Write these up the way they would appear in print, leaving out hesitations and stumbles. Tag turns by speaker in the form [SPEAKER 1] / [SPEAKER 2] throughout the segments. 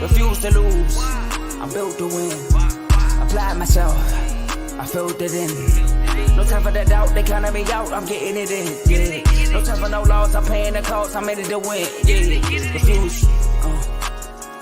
[SPEAKER 1] refuse to lose. I'm built to win. Applied myself, I filled it in. No time for the doubt, they counted me out, I'm getting it in. Yeah. No time for no loss, I'm paying the cost, I'm in it to win. Yeah. Refuse.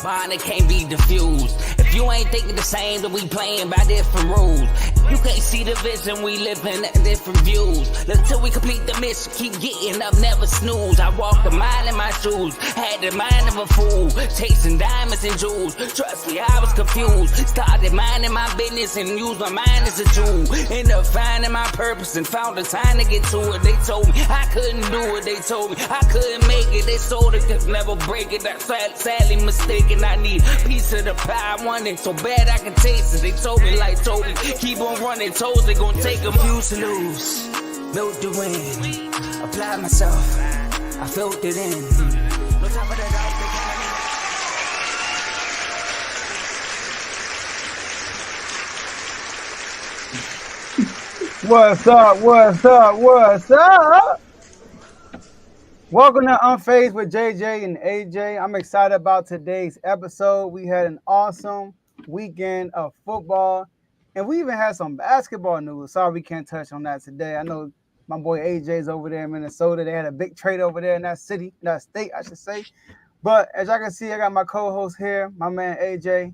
[SPEAKER 1] Bond, it can't be diffused. If you ain't thinking the same, then we playing by different rules. You can't see the vision, we living at different views. Until we complete the mission, keep getting up, never snooze. I walked a mile in my shoes, had the mind of a fool, chasing diamonds and jewels. Trust me, I was confused. Started minding my business and used my mind as a tool. Ended up finding my purpose and found the time to get to it. They told me I couldn't do it, they told me I couldn't make it. They sold it, could never break it. That's sadly mistaken. I need a piece of the pie, I want it so bad I can taste it. They told me, keep on running, toes they gon' take them. Refuse to lose, built to win. Apply myself, I filled it in. No time for that
[SPEAKER 2] What's up? What's up? What's up? Welcome to Unfazed with JJ and AJ. I'm excited about today's episode. We had an awesome weekend of football, and we even had some basketball news. Sorry we can't touch on that today. I know my boy AJ's over there in Minnesota. They had a big trade over there in that city, that state, I should say. But as y'all can see, I got my co-host here, my man AJ.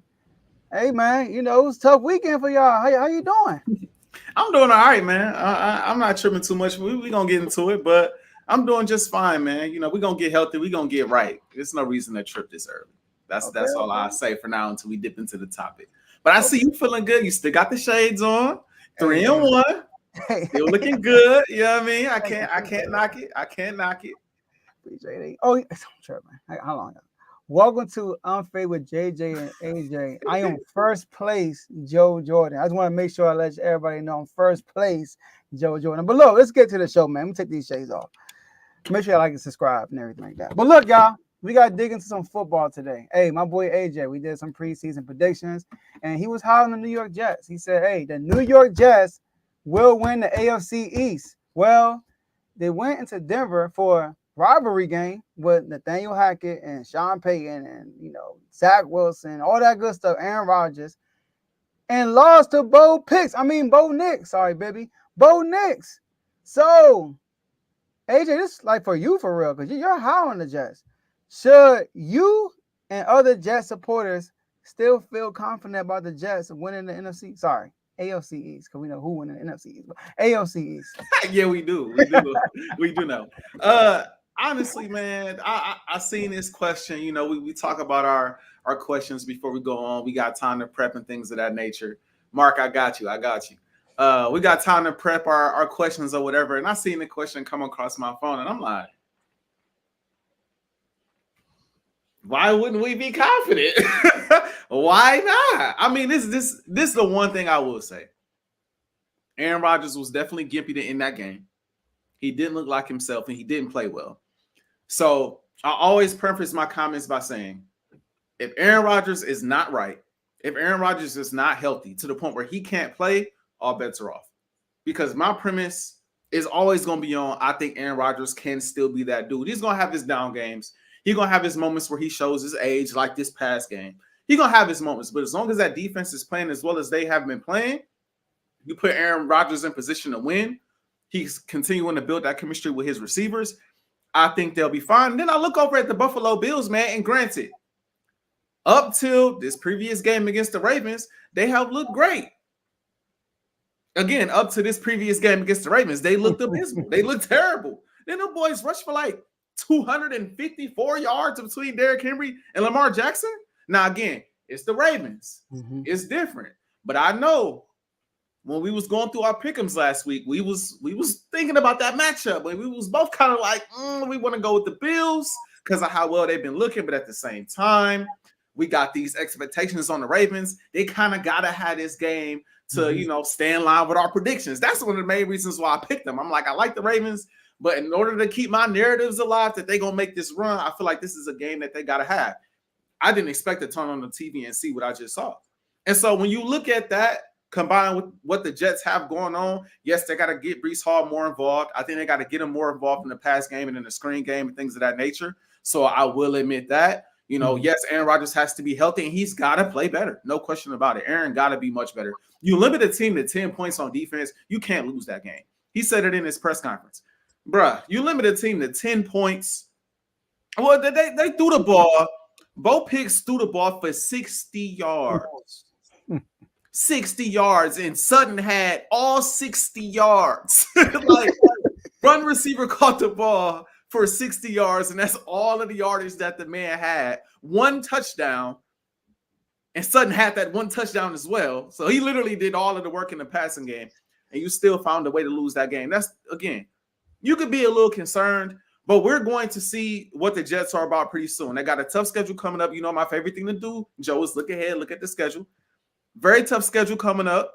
[SPEAKER 2] Hey, man, you know, it was a tough weekend for y'all. How you doing?
[SPEAKER 3] I'm doing all right, man. I'm not tripping too much. We're going to get into it, but I'm doing just fine, man. You know, we're going to get healthy. We're going to get right. There's no reason to trip this early. That's all I say for now until we dip into the topic. But I see you feeling good. You still got the shades on. 3-1. Still looking good. You know what I mean? I can't knock it. I can't knock it.
[SPEAKER 2] Oh, sure, man. How long? Welcome to Unfazed with JJ and AJ. I am first place, Joe Jordan. I just want to make sure I let everybody know I'm first place, Joe Jordan. But look, let's get to the show, man. Let me take these shades off. Make sure you like and subscribe and everything like that. But look, y'all, we got to dig into some football today. Hey, my boy AJ, we did some preseason predictions, and he was high on the New York Jets. He said, hey, the New York Jets will win the AFC East. Well, they went into Denver for a rivalry game with Nathaniel Hackett and Sean Payton and, you know, Zach Wilson, all that good stuff, Aaron Rodgers, and lost to Bo Nix. Sorry, baby. Bo Nix. So, AJ, this is like for you for real, because you're high on the Jets. Should you and other Jets supporters still feel confident about the Jets winning the NFC? Sorry, AFC East, because we know who won the NFC East. But AFC East.
[SPEAKER 3] Yeah, we do. We do know. Honestly, man, I seen this question. You know, we talk about our questions before we go on. We got time to prep and things of that nature. Mark, I got you. We got time to prep our questions or whatever. And I seen the question come across my phone, and I'm like, why wouldn't we be confident? Why not? I mean, this is the one thing I will say. Aaron Rodgers was definitely gimpy in that game. He didn't look like himself, and he didn't play well. So I always preface my comments by saying, if Aaron Rodgers is not right, if Aaron Rodgers is not healthy to the point where he can't play, all bets are off. Because my premise is always going to be on, I think Aaron Rodgers can still be that dude. He's going to have his down games. He's going to have his moments where he shows his age, like this past game. He's going to have his moments. But as long as that defense is playing as well as they have been playing, you put Aaron Rodgers in position to win. He's continuing to build that chemistry with his receivers. I think they'll be fine. And then I look over at the Buffalo Bills, man, and granted, up till this previous game against the Ravens, they have looked great. Again, up to this previous game against the Ravens, they looked abysmal. They looked terrible. Then the boys rushed for like 254 yards between Derrick Henry and Lamar Jackson. Now, again, it's the Ravens. Mm-hmm. It's different. But I know when we was going through our pick'ems last week, we was thinking about that matchup. But we was both kind of like, we want to go with the Bills because of how well they've been looking. But at the same time, we got these expectations on the Ravens. They kind of got to have this game to, you know, stay in line with our predictions. That's one of the main reasons why I picked them. I'm like, I like the Ravens, but in order to keep my narratives alive that they're going to make this run, I feel like this is a game that they got to have. I didn't expect to turn on the TV and see what I just saw. And so when you look at that, combined with what the Jets have going on, yes, they got to get Breece Hall more involved. I think they got to get him more involved in the pass game and in the screen game and things of that nature. So I will admit that. You know, yes, Aaron Rodgers has to be healthy and he's got to play better. No question about it. Aaron got to be much better. You limit a team to 10 points on defense, you can't lose that game. He said it in his press conference. Bruh, you limit a team to 10 points. Well, they threw the ball. Bo Picks threw the ball for 60 yards. 60 yards, and Sutton had all 60 yards. Like, run receiver caught the ball for 60 yards, and that's all of the yardage that the man had. One touchdown, and Sutton had that one touchdown as well. So he literally did all of the work in the passing game, and you still found a way to lose that game. That's, again, you could be a little concerned, but we're going to see what the Jets are about pretty soon. They got a tough schedule coming up. You know, my favorite thing to do, Joe, is look ahead, look at the schedule. Very tough schedule coming up.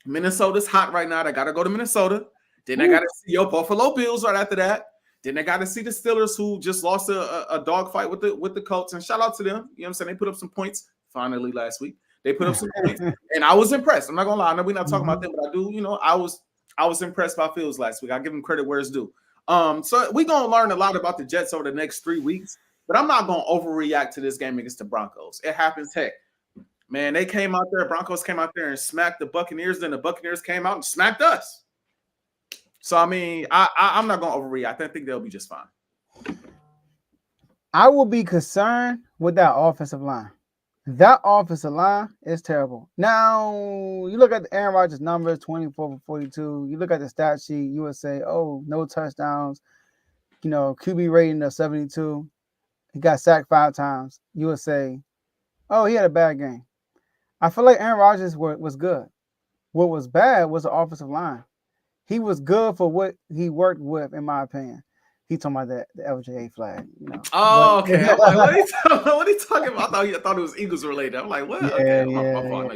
[SPEAKER 3] Minnesota's hot right now. They got to go to Minnesota. Then they got to see your Buffalo Bills right after that. Then they got to see the Steelers, who just lost a dogfight with the Colts. And shout out to them. You know what I'm saying? They put up some points finally last week. They put up some points. And I was impressed. I'm not going to lie. I know we're not talking about them, but I do. You know, I was impressed by Fields last week. I give him credit where it's due. So we're going to learn a lot about the Jets over the next 3 weeks. But I'm not going to overreact to this game against the Broncos. It happens. Heck, man, they came out there. Broncos came out there and smacked the Buccaneers. Then the Buccaneers came out and smacked us. So, I mean, I'm not going to overreact. I think they'll be just fine.
[SPEAKER 2] I will be concerned with that offensive line. That offensive line is terrible. Now, you look at the Aaron Rodgers numbers, 24 for 42. You look at the stat sheet, you would say, oh, no touchdowns. You know, QB rating of 72. He got sacked 5 times. You would say, oh, he had a bad game. I feel like Aaron Rodgers was good. What was bad was the offensive line. He was good for what he worked with, in my opinion. He talking about the LJA flag, you know.
[SPEAKER 3] Oh, okay. I'm like, what are you talking about? I thought it was Eagles related. I'm like, what?
[SPEAKER 2] Yeah,
[SPEAKER 3] okay,
[SPEAKER 2] yeah,
[SPEAKER 3] my fault.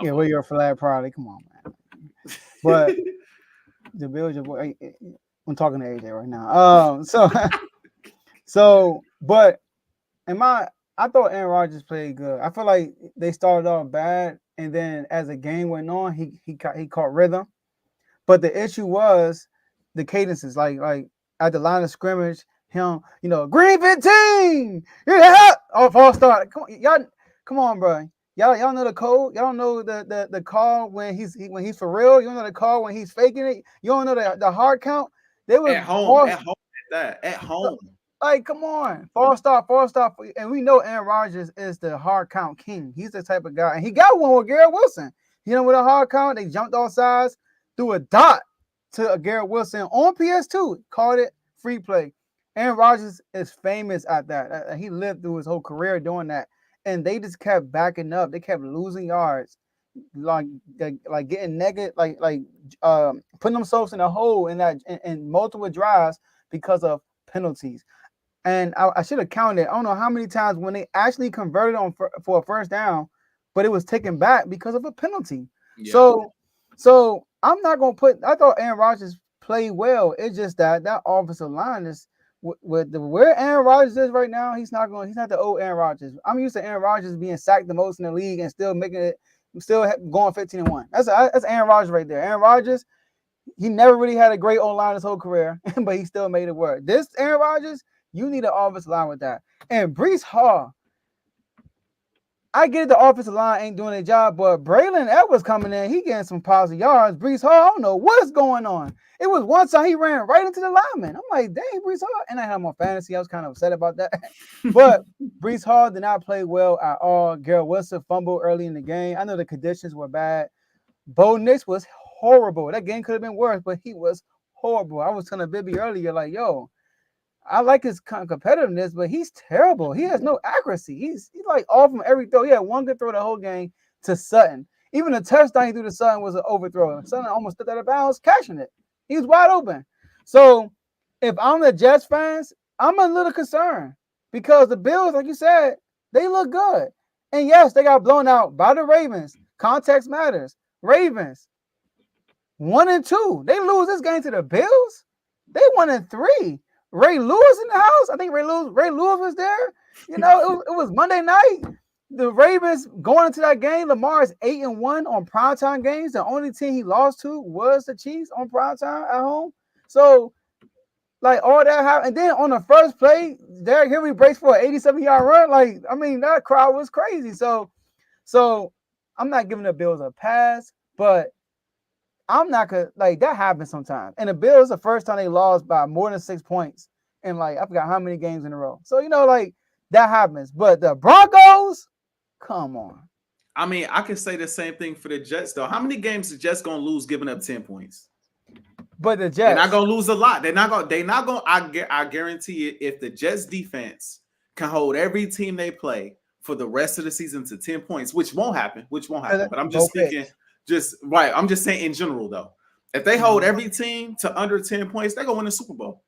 [SPEAKER 2] yeah. Wear your flag proudly. Come on, man. But the Bills, your boy. I'm talking to AJ right now. But I thought Aaron Rodgers played good. I feel like they started off bad, and then as the game went on, he caught rhythm. But the issue was the cadences, like at the line of scrimmage, him, you know, Green 15, yeah, oh, false start. Come on, bro. Y'all know the code. Y'all don't know the call when he's for real. You don't know the call when he's faking it. You don't know the hard count. They were
[SPEAKER 3] at home. At home.
[SPEAKER 2] Like, come on, false start, and we know Aaron Rodgers is the hard count king. He's the type of guy, and he got one with Garrett Wilson. You know, with a hard count, they jumped off sides, threw a dot to Garrett Wilson on PS2, called it free play. Aaron Rodgers is famous at that. He lived through his whole career doing that, and they just kept backing up. They kept losing yards, like getting negative, putting themselves in a hole in multiple drives because of penalties. And I should have counted. I don't know how many times when they actually converted for a first down, but it was taken back because of a penalty. Yeah. So I'm not gonna I thought Aaron Rodgers played well. It's just that offensive line is where Aaron Rodgers is right now. He's not the old Aaron Rodgers. I'm used to Aaron Rodgers being sacked the most in the league and still going 15-1. That's Aaron Rodgers right there. Aaron Rodgers, he never really had a great O-line his whole career, but he still made it work. This Aaron Rodgers, you need an offensive line with that. And Breece Hall, I get it, the offensive line ain't doing their job, but Braylon Edwards coming in, he getting some positive yards. Breece Hall, I don't know what's going on. It was one time he ran right into the lineman. I'm like, dang, Breece Hall. And I had him on fantasy. I was kind of upset about that. But Breece Hall did not play well at all. Garrett Wilson fumbled early in the game. I know the conditions were bad. Bo Nix was horrible. That game could have been worse, but he was horrible. I was telling Bibby earlier, like, yo, I like his competitiveness, but he's terrible. He has no accuracy. He's like off from every throw. He had one good throw the whole game to Sutton. Even the touchdown he threw to Sutton was an overthrow. Sutton almost took that out of bounds, catching it. He was wide open. So if I'm the Jets fans, I'm a little concerned because the Bills, like you said, they look good. And yes, they got blown out by the Ravens. Context matters. Ravens 1-2. They lose this game to the Bills. They 1-3. Ray Lewis in the house. I think Ray Lewis was there. You know, it was Monday night. The Ravens going into that game, Lamar is 8-1 on primetime games. The only team he lost to was the Chiefs on primetime at home. So Like all that happened, and then on the first play, Derrick Henry breaks for an 87-yard run. Like, I mean, that crowd was crazy. So I'm not giving the Bills a pass, but I'm not gonna like that happens sometimes. And the Bills, the first time they lost by more than 6 points, and like I forgot how many games in a row. So like that happens. But the Broncos, come on.
[SPEAKER 3] I mean, I can say the same thing for the Jets, though. How many games the Jets gonna lose giving up 10 points?
[SPEAKER 2] But the Jets,
[SPEAKER 3] they're not gonna lose a lot. They're not gonna. I guarantee it. If the Jets defense can hold every team they play for the rest of the season to 10 points, which won't happen. But I'm just speaking, I'm just saying in general, though. If they hold every team to under 10 points, they're gonna win the Super Bowl.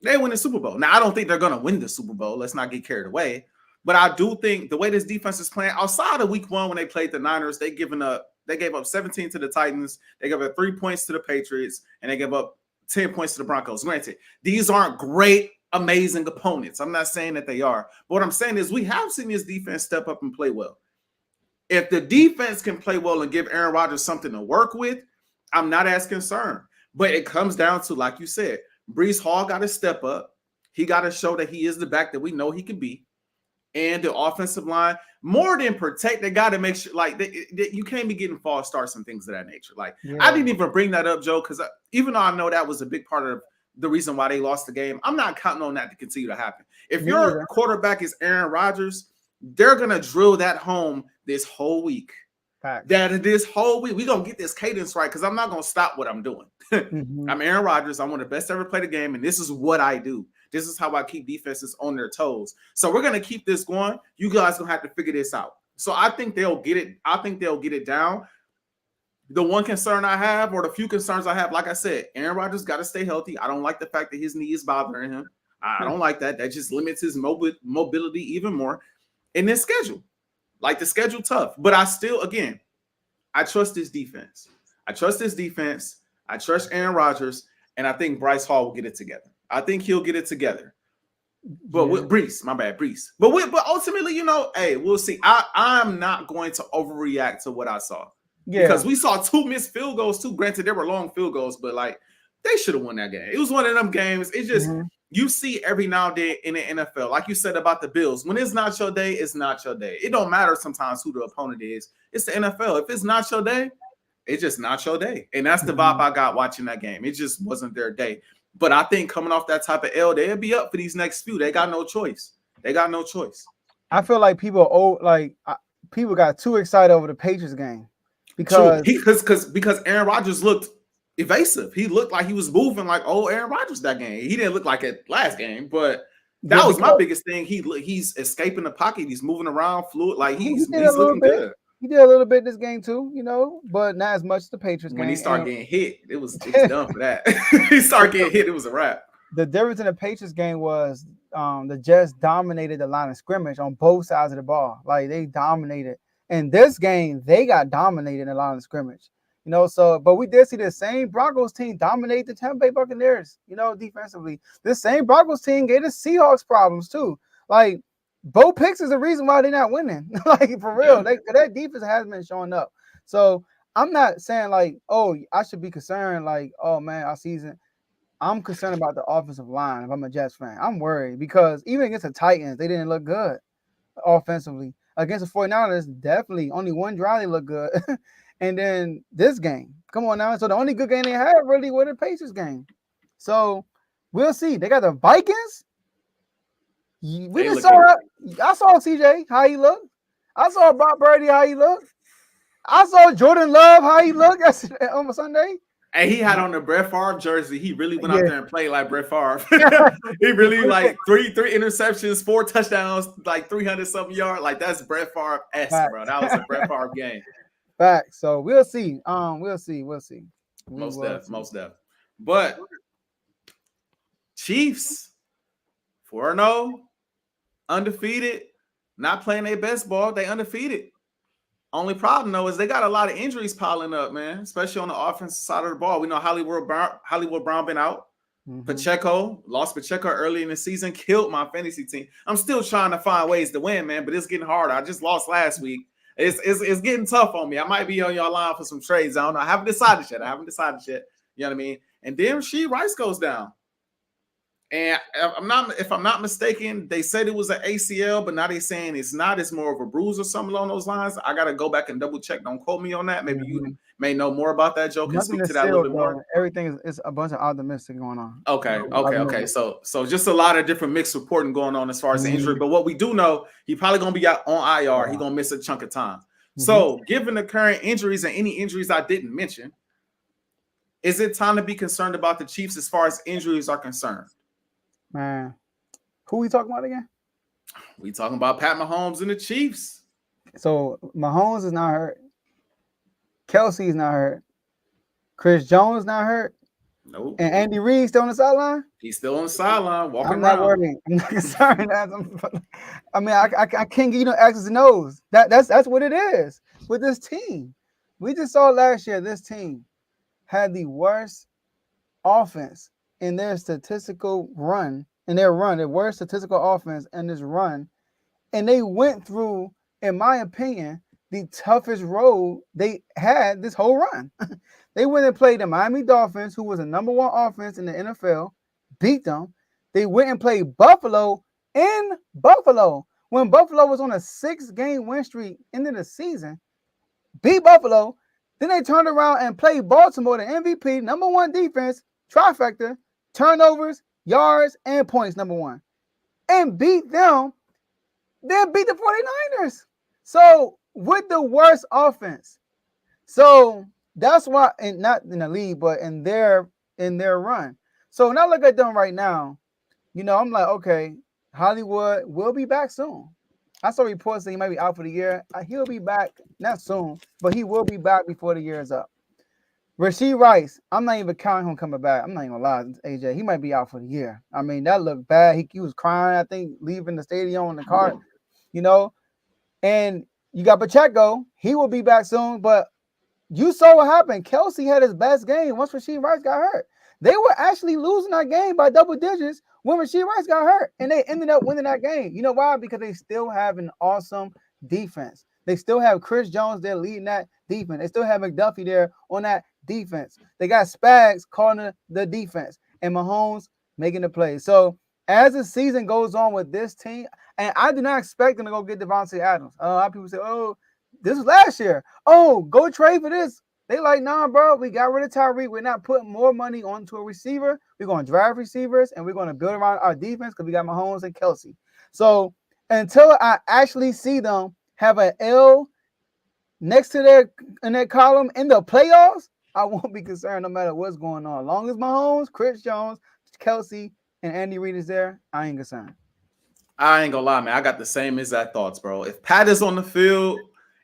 [SPEAKER 3] They win the Super Bowl. Now, I don't think they're gonna win the Super Bowl. Let's not get carried away. But I do think the way this defense is playing, outside of week 1 when they played the Niners, they gave up 17 to the Titans, they gave up 3 points to the Patriots, and they gave up 10 points to the Broncos. Granted, these aren't great, amazing opponents. I'm not saying that they are. But what I'm saying is we have seen this defense step up and play well. If the defense can play well and give Aaron Rodgers something to work with, I'm not as concerned. But it comes down to, like you said, Breece Hall got to step up. He got to show that he is the back that we know he can be. And the offensive line, more than protect, they got to make sure, like, you can't be getting false starts and things of that nature. Like, I didn't even bring that up, Joe, because even though I know that was a big part of the reason why they lost the game, I'm not counting on that to continue to happen. If your quarterback is Aaron Rodgers, they're going to drill that home this whole week. This whole week, we're going to get this cadence right because I'm not going to stop what I'm doing. I'm Aaron Rodgers. I'm one of the best to ever play the game, and this is what I do. This is how I keep defenses on their toes. So we're going to keep this going. You guys going to have to figure this out. So I think they'll get it. I think they'll get it down. The one concern I have, or the few concerns I have, like I said, Aaron Rodgers got to stay healthy. I don't like the fact that his knee is bothering him. I don't like that. That just limits his mobility even more. And then schedule. Like the schedule tough. But I still, again, I trust this defense. I trust Aaron Rodgers. And I think Bryce Hall will get it together. I think he'll get it together. But with Breece, my bad, Breece. But ultimately, hey, we'll see. I'm not going to overreact to what I saw. Because we saw 2 missed field goals too. Granted, they were long field goals, but like they should have won that game. It was one of them games. It's just you see every now and then in the NFL, like you said about the Bills. When it's not your day, it's not your day. It don't matter sometimes who the opponent is. It's the NFL. If it's not your day, it's just not your day. And that's the vibe I got watching that game. It just wasn't their day. But I think coming off that type of L, they'll be up for these next few. They got no choice.
[SPEAKER 2] I feel like people got too excited over the Patriots game because
[SPEAKER 3] Aaron Rodgers looked evasive. He looked like he was moving like Aaron Rodgers that game. He didn't look like it last game, but that was my biggest thing. He's escaping the pocket. He's moving around fluid. Like he's looking good.
[SPEAKER 2] He did a little bit this game too, but not as much as the Patriots game.
[SPEAKER 3] When he started getting hit, it was done for that. He started getting hit, it was a wrap.
[SPEAKER 2] The difference in the Patriots game was the Jets dominated the line of scrimmage on both sides of the ball. Like they dominated. In this game, they got dominated in the line of scrimmage. But we did see the same Broncos team dominate the Tampa Bay Buccaneers, defensively. This same Broncos team gave the Seahawks problems too. Like Bo Picks is the reason why they're not winning. Like for real, that defense has been showing up. So I'm not saying like, oh, I should be concerned. Like, oh man, our season. I'm concerned about the offensive line. If I'm a Jets fan, I'm worried because even against the Titans, they didn't look good offensively. Against the 49ers, definitely only one drive they look good. And then this game, come on now. So the only good game they had really was the Pacers game. So we'll see. They got the Vikings. We just saw. I saw CJ how he looked. I saw Bob Birdie how he looked. I saw Jordan Love how he looked on Sunday.
[SPEAKER 3] And he had on the Brett Favre jersey. He really went out there and played like Brett Favre. He really like three interceptions, 4 touchdowns, like 300-something yards. Like that's Brett Favre-esque, bro. That was a Brett Favre game.
[SPEAKER 2] Facts. So we'll see. We'll see.
[SPEAKER 3] Most def. But Chiefs 4-0, undefeated, not playing their best ball. They undefeated. Only problem though is they got a lot of injuries piling up, man. Especially on the offensive side of the ball. We know Hollywood Brown been out. Pacheco lost early in the season, killed my fantasy team. I'm still trying to find ways to win, man, but it's getting harder. I just lost last week. It's getting tough on me. I might be on your line for some trades. I don't know. I haven't decided yet. You know what I mean? And then Rice goes down. And if I'm not mistaken, they said it was an ACL, but now they're saying it's not. It's more of a bruise or something along those lines. I gotta go back and double check. Don't quote me on that. Maybe you may know more about that, Joe. Can
[SPEAKER 2] Nothing
[SPEAKER 3] speak to
[SPEAKER 2] is
[SPEAKER 3] that a little
[SPEAKER 2] sealed
[SPEAKER 3] bit more.
[SPEAKER 2] though. Everything is a bunch of optimistic going on.
[SPEAKER 3] Okay. So just a lot of different mixed reporting going on as far as the injury. But what we do know, he probably gonna be out on IR. He gonna miss a chunk of time. So given the current injuries and any injuries I didn't mention, is it time to be concerned about the Chiefs as far as injuries are concerned?
[SPEAKER 2] Man, who we talking about again?
[SPEAKER 3] We talking about Pat Mahomes and the Chiefs.
[SPEAKER 2] So Mahomes is not hurt. Kelsey is not hurt. Chris Jones not hurt.
[SPEAKER 3] Nope.
[SPEAKER 2] And Andy Reid still on the sideline?
[SPEAKER 3] He's still on the sideline, walking
[SPEAKER 2] I'm not
[SPEAKER 3] around.
[SPEAKER 2] worried. I'm not concerned. I mean, I can't give you no X's and O's. That's what it is with this team. We just saw last year this team had the worst offense in their statistical run, their worst statistical offense in this run. And they went through, in my opinion, the toughest road they had this whole run. They went and played the Miami Dolphins, who was the number one offense in the NFL, beat them. They went and played Buffalo in Buffalo when Buffalo was on a 6-game win streak into the season, beat Buffalo. Then they turned around and played Baltimore, the MVP, number one defense, trifecta, turnovers, yards, and points, number one, and beat them, then beat the 49ers. So with the worst offense. So that's why, and not in the league, but in their run. So when I look at them right now, I'm like, okay, Hollywood will be back soon. I saw reports that he might be out for the year. He'll be back, not soon, but he will be back before the year is up. Rashee Rice, I'm not even counting him coming back. I'm not even gonna lie, AJ. He might be out for the year. I mean, that looked bad. He was crying, I think, leaving the stadium in the car, And you got Pacheco. He will be back soon, but you saw what happened. Kelsey had his best game once Rashee Rice got hurt. They were actually losing that game by double digits when Rashee Rice got hurt, and they ended up winning that game. You know why? Because they still have an awesome defense. They still have Chris Jones there leading that defense. They still have McDuffie there on that defense. They got Spags calling the defense, and Mahomes making the play. So as the season goes on with this team, and I do not expect them to go get Devontae Adams. A lot of people say, oh, this was last year. Oh, go trade for this. They like, nah, bro, we got rid of Tyreek. We're not putting more money onto a receiver. We're going to draft receivers, and we're going to build around our defense because we got Mahomes and Kelsey. So until I actually see them have an L next to in their column in the playoffs, I won't be concerned no matter what's going on. As long as Mahomes, Chris Jones, Kelsey, and Andy Reid is there, I ain't concerned.
[SPEAKER 3] I ain't gonna lie, man. I got the same exact thoughts, bro. If Pat is on the field,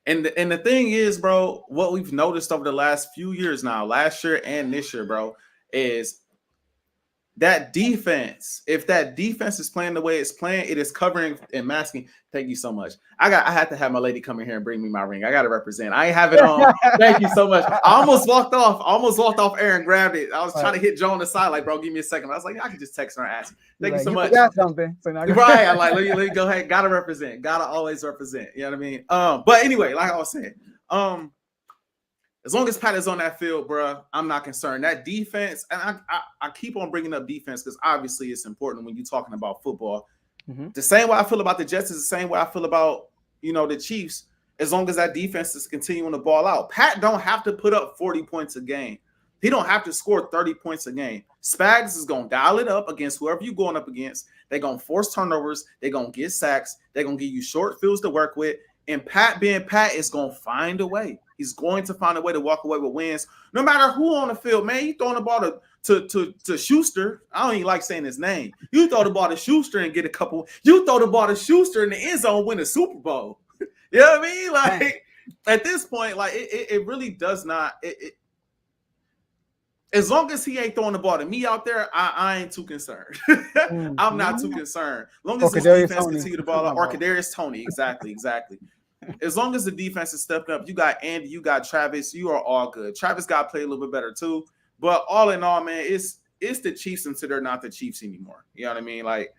[SPEAKER 3] and the thing is, bro, what we've noticed over the last few years now, last year and this year, bro, is that defense. If that defense is playing the way it's playing, it is covering and masking. Thank you so much. I had to have my lady come in here and bring me my ring. I got to represent. I ain't have it on. Thank you so much. I almost walked off air and grabbed it. I was trying to hit Joe on the side, like, bro, give me a second. I was like, I can just text her and ask. Thank you so much.
[SPEAKER 2] Got something. So
[SPEAKER 3] Right. I'm like, let me go ahead. Gotta represent. Gotta always represent. You know what I mean? But anyway, like I was saying, as long as Pat is on that field, bro, I'm not concerned. That defense, and I keep on bringing up defense because obviously it's important when you're talking about football. Mm-hmm. The same way I feel about the Jets is the same way I feel about, the Chiefs, as long as that defense is continuing to ball out. Pat don't have to put up 40 points a game. He don't have to score 30 points a game. Spags is going to dial it up against whoever you're going up against. They're going to force turnovers. They're going to get sacks. They're going to give you short fields to work with. And Pat being Pat is going to find a way. He's going to find a way to walk away with wins. No matter who on the field, man, you throwing the ball to Schuster. I don't even like saying his name. You throw the ball to Schuster and get a couple. You throw the ball to Schuster in the end zone, win a Super Bowl. You know what I mean? Like, at this point, like, it really does not. As long as he ain't throwing the ball to me out there, I ain't too concerned. I'm not too concerned. As long as this defense continue the ball up, or Kadarius Toney, exactly. As long as the defense is stepping up, you got Andy, you got Travis, you are all good. Travis got to play a little bit better too. But all in all, man, it's the Chiefs until they're not the Chiefs anymore. You know what I mean? Like,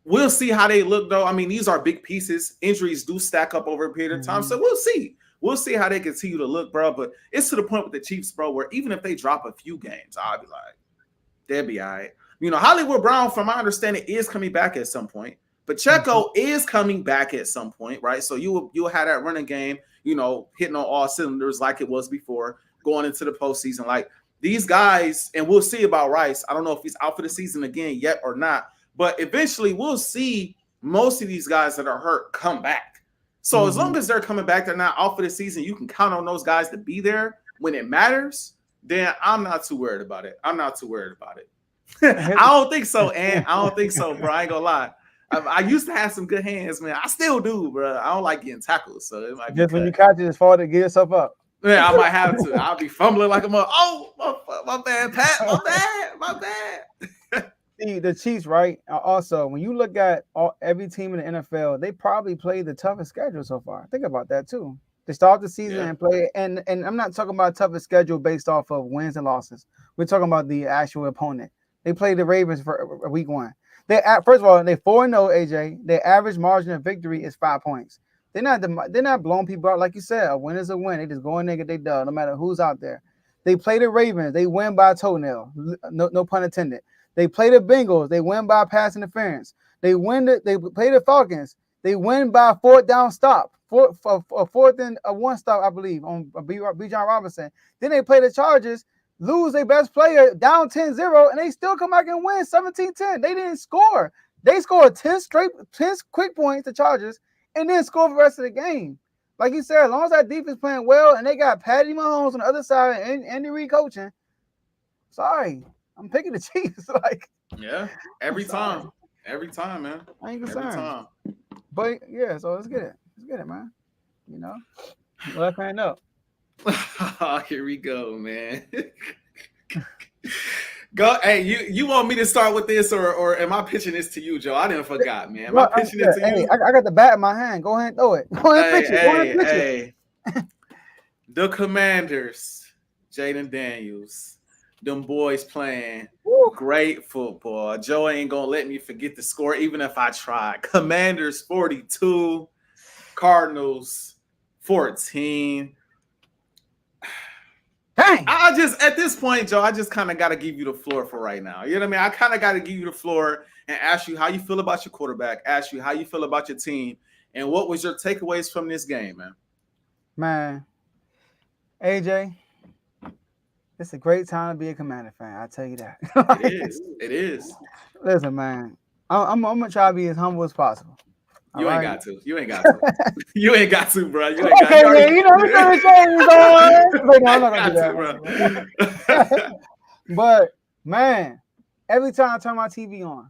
[SPEAKER 3] we'll see how they look, though. I mean, these are big pieces. Injuries do stack up over a period of time. So we'll see. We'll see how they continue to look, bro. But it's to the point with the Chiefs, bro, where even if they drop a few games, I'll be like, they'll be all right. Hollywood Brown, from my understanding, is coming back at some point. Pacheco is coming back at some point, right? So you'll have that running game, hitting on all cylinders like it was before, going into the postseason. Like these guys, and we'll see about Rice. I don't know if he's out for the season again yet or not, but eventually we'll see most of these guys that are hurt come back. So as long as they're coming back, they're not out for the season, you can count on those guys to be there when it matters. Then I'm not too worried about it. I don't think so, and I don't think so, bro. I ain't gonna lie. I used to have some good hands, man. I still do, bro. I don't like getting tackled, so it might be
[SPEAKER 2] just when you catch it, it's hard to get yourself up.
[SPEAKER 3] Yeah, I might have to. I'll be fumbling like a mother. Oh, my bad, Pat. My bad.
[SPEAKER 2] See, the Chiefs, right? Also, when you look at every team in the NFL, they probably played the toughest schedule so far. Think about that too. They start the season and play, and I'm not talking about toughest schedule based off of wins and losses. We're talking about the actual opponent. They played the Ravens for week 1. First of all, they 4-0, AJ. Their average margin of victory is 5 points. They're not blowing people out like you said. A win is a win. They just go in there, get they done, no matter who's out there. They play the Ravens. They win by a toenail. No pun intended. They play the Bengals. They win by pass interference. They play the Falcons. They win by a 4th down stop. A 4th and a 1 stop, I believe, on B. John Robinson. Then they play the Chargers, lose their best player down 10-0, and they still come back and win 17-10. They didn't score. They scored 10 quick points, the Chargers, and then score for the rest of the game. Like you said, as long as that defense playing well and they got Patty Mahomes on the other side and Andy Reid coaching, sorry, I'm picking the Chiefs.
[SPEAKER 3] Every time, man.
[SPEAKER 2] I ain't concerned. Every time. But yeah, so let's get it, man. Left hand up.
[SPEAKER 3] Here we go, man. Go. Hey, you want me to start with this, or am I pitching this to you, Joe? I didn't forgot, man. Am I pitching it to you?
[SPEAKER 2] I got the bat in my hand. Go ahead and throw it. Go ahead and pitch it.
[SPEAKER 3] The Commanders, Jaden Daniels, them boys playing great football. Joe ain't gonna let me forget the score, even if I try. Commanders 42, Cardinals 14.
[SPEAKER 2] Dang.
[SPEAKER 3] At this point, Joe, I just kind of got to give you the floor for right now. You know what I mean? I kind of got to give you the floor and ask you how you feel about your quarterback, ask you how you feel about your team, and what was your takeaways from this game, man?
[SPEAKER 2] Man, AJ, it's a great time to be a Commander fan. I tell you that.
[SPEAKER 3] It is.
[SPEAKER 2] Listen, man, I'm gonna try to be as humble as possible.
[SPEAKER 3] You ain't got to. You ain't got to. You ain't got to, bro. You ain't
[SPEAKER 2] got to.
[SPEAKER 3] Okay,
[SPEAKER 2] I'm not gonna do that, bro. But man, every time I turn my TV on,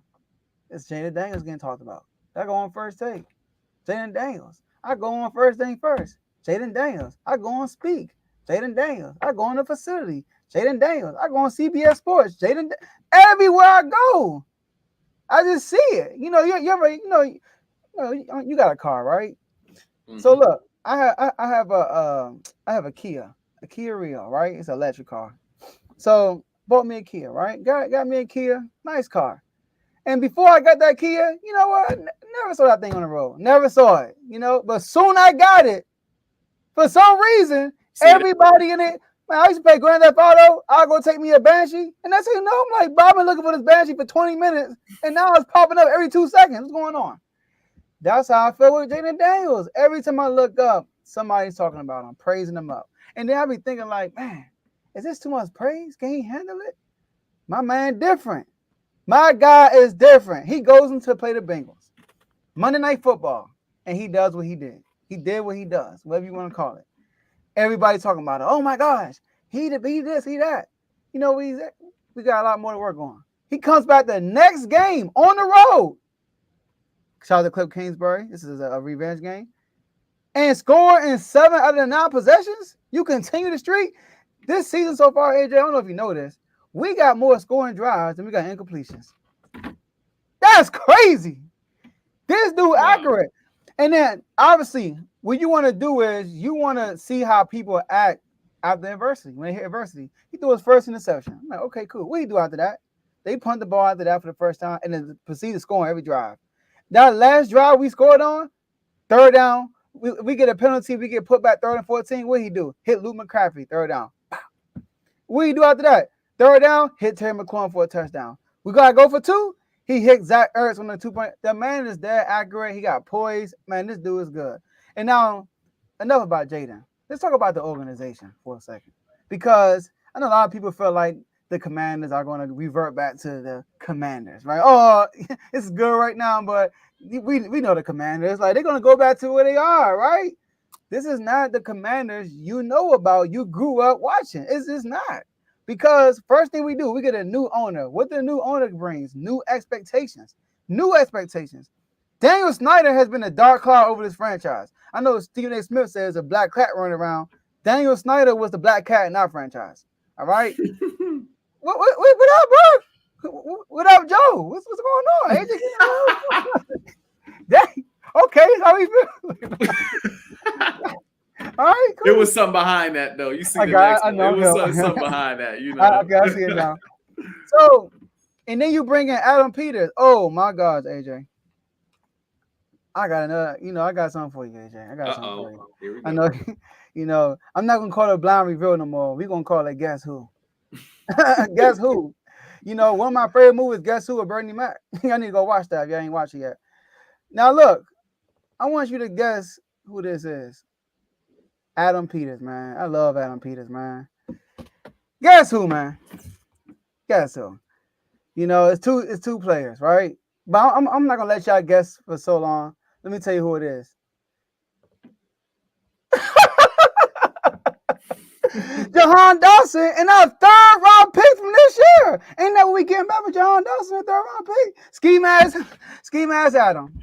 [SPEAKER 2] it's Jaden Daniels getting talked about. I go on first take. Jaden Daniels. I go on first thing first. Jaden Daniels. I go on speak. Jaden Daniels. I go on the facility. Jaden Daniels. I go on CBS Sports. Everywhere I go, I just see it. You got a car, right? Mm-hmm. So look, I have a Kia Rio, right? It's an electric car. So bought me a Kia, right? Got me a Kia, nice car. And before I got that Kia, you know what? Never saw that thing on the road. Never saw it, But soon I got it. For some reason, everybody in it. Man, I used to play Grand Theft Auto. I'll go take me a Banshee, and that's I'm like, Bob, I've been looking for this Banshee for 20 minutes, and now it's popping up every 2 seconds. What's going on? That's how I feel with Jaden Daniels. Every time I look up, somebody's talking about him, praising him up. And then I be thinking like, man, is this too much praise? Can he handle it? My man different. My guy is different. He goes in to play the Bengals. Monday Night Football. And he does what he did. He did what he does, whatever you want to call it. Everybody talking about it. Oh my gosh, he this, he that. We got a lot more to work on. He comes back the next game on the road. Shout out to Cliff Kingsbury. This is a revenge game. And score in 7 out of the 9 possessions. You continue the streak. This season so far, AJ, I don't know if you know this. We got more scoring drives than we got incompletions. That's crazy. This dude accurate. And then, obviously, what you want to do is you want to see how people act after adversity. When they hit adversity, he threw his first interception. I'm like, okay, cool. What do you do after that? They punt the ball after that for the first time and then proceed to score on every drive. That last drive we scored on, 3rd down, we get a penalty. We get put back 3rd and 14. What do he do? Hit Luke McCaffrey, 3rd down. What do you do after that? 3rd down, hit Terry McLaurin for a touchdown. We gotta go for 2. He hit Zach Ertz on the 2-point. The man is that accurate. He got poise. Man, this dude is good. And now, enough about Jaden. Let's talk about the organization for a second. Because I know a lot of people feel like the Commanders are going to revert back to the Commanders, right? Oh, it's good right now, but we know the Commanders. Like, they're going to go back to where they are, right? This is not the Commanders you know about, you grew up watching. It's just not. Because first thing we do, we get a new owner. What the new owner brings? New expectations. New expectations. Daniel Snyder has been a dark cloud over this franchise. I know Stephen A. Smith says a black cat running around. Daniel Snyder was the black cat in our franchise. All right? what up, bro? What up, Joe? What's going on? AJ? Dang. Okay, how you feel? All right, cool.
[SPEAKER 3] It was something behind that, though. You see the next one. It was something behind that, you know.
[SPEAKER 2] Okay, I see it now. So, and then you bring in Adam Peters. Oh, my gosh, AJ. I got another, I got something for you, AJ. I got something for you.
[SPEAKER 3] Here we go.
[SPEAKER 2] I know, I'm not going to call it blind reveal no more. We're going to call it Guess Who. Guess Who. One of my favorite movies, Guess Who, with Bernie Mac. Y'all need to go watch that if y'all ain't watched it yet. Now, look, I want you to guess who this is. Adam Peters, man. I love Adam Peters, man. Guess who, man? Guess who? It's two players, right? But I'm not gonna let y'all guess for so long. Let me tell you who it is. Jahan Dawson and our 3rd round pick from this year. Ain't that what we getting back with Jahan Dawson, a 3rd round pick? Ski mask Adam.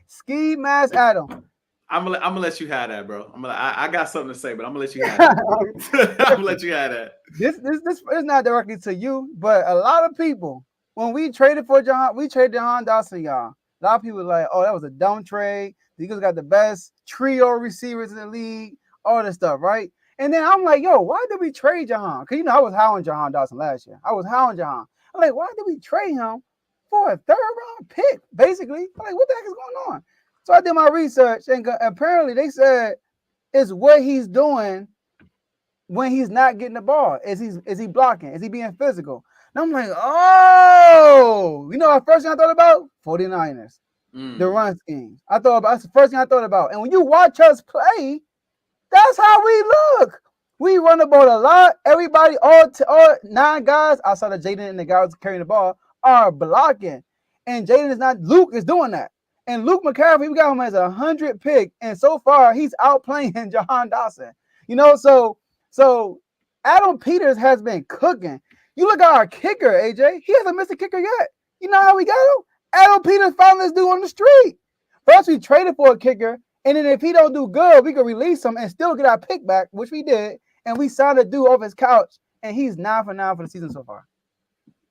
[SPEAKER 2] Ski mask Adam.
[SPEAKER 3] I'm gonna let you have that, bro. I got something to say, but I'm gonna let you have that. I'm gonna let you have that.
[SPEAKER 2] This is not directly to you, but a lot of people, when we traded for Jahan Dawson, y'all. A lot of people were like, oh, that was a dumb trade. The Eagles got the best trio receivers in the league, all this stuff, right? And then I'm like, yo, why did we trade Jahan? Because I was high on Jahan Dawson last year. I was high on Jahan. I'm like, why did we trade him for a 3rd round pick? Basically, I'm like, what the heck is going on? So I did my research, and apparently they said it's what he's doing when he's not getting the ball. Is he blocking? Is he being physical? And I'm like, oh, the first thing I thought about? 49ers, the run scheme. That's the first thing I thought about. And when you watch us play, that's how we look. We run the ball a lot. Everybody, all 9 guys outside of Jaden and the guys carrying the ball are blocking. And Jaden is not. Luke is doing that. And Luke McCaffrey, we got him as a 100 pick, and so far he's outplaying Jahan Dawson. So Adam Peters has been cooking. You look at our kicker, AJ. He hasn't missed a kicker yet. You know how we got him? Adam Peters found this dude on the street. First, we traded for a kicker, and then if he don't do good, we can release him and still get our pick back, which we did. And we signed a dude off his couch, and he's 9 for 9 for the season so far.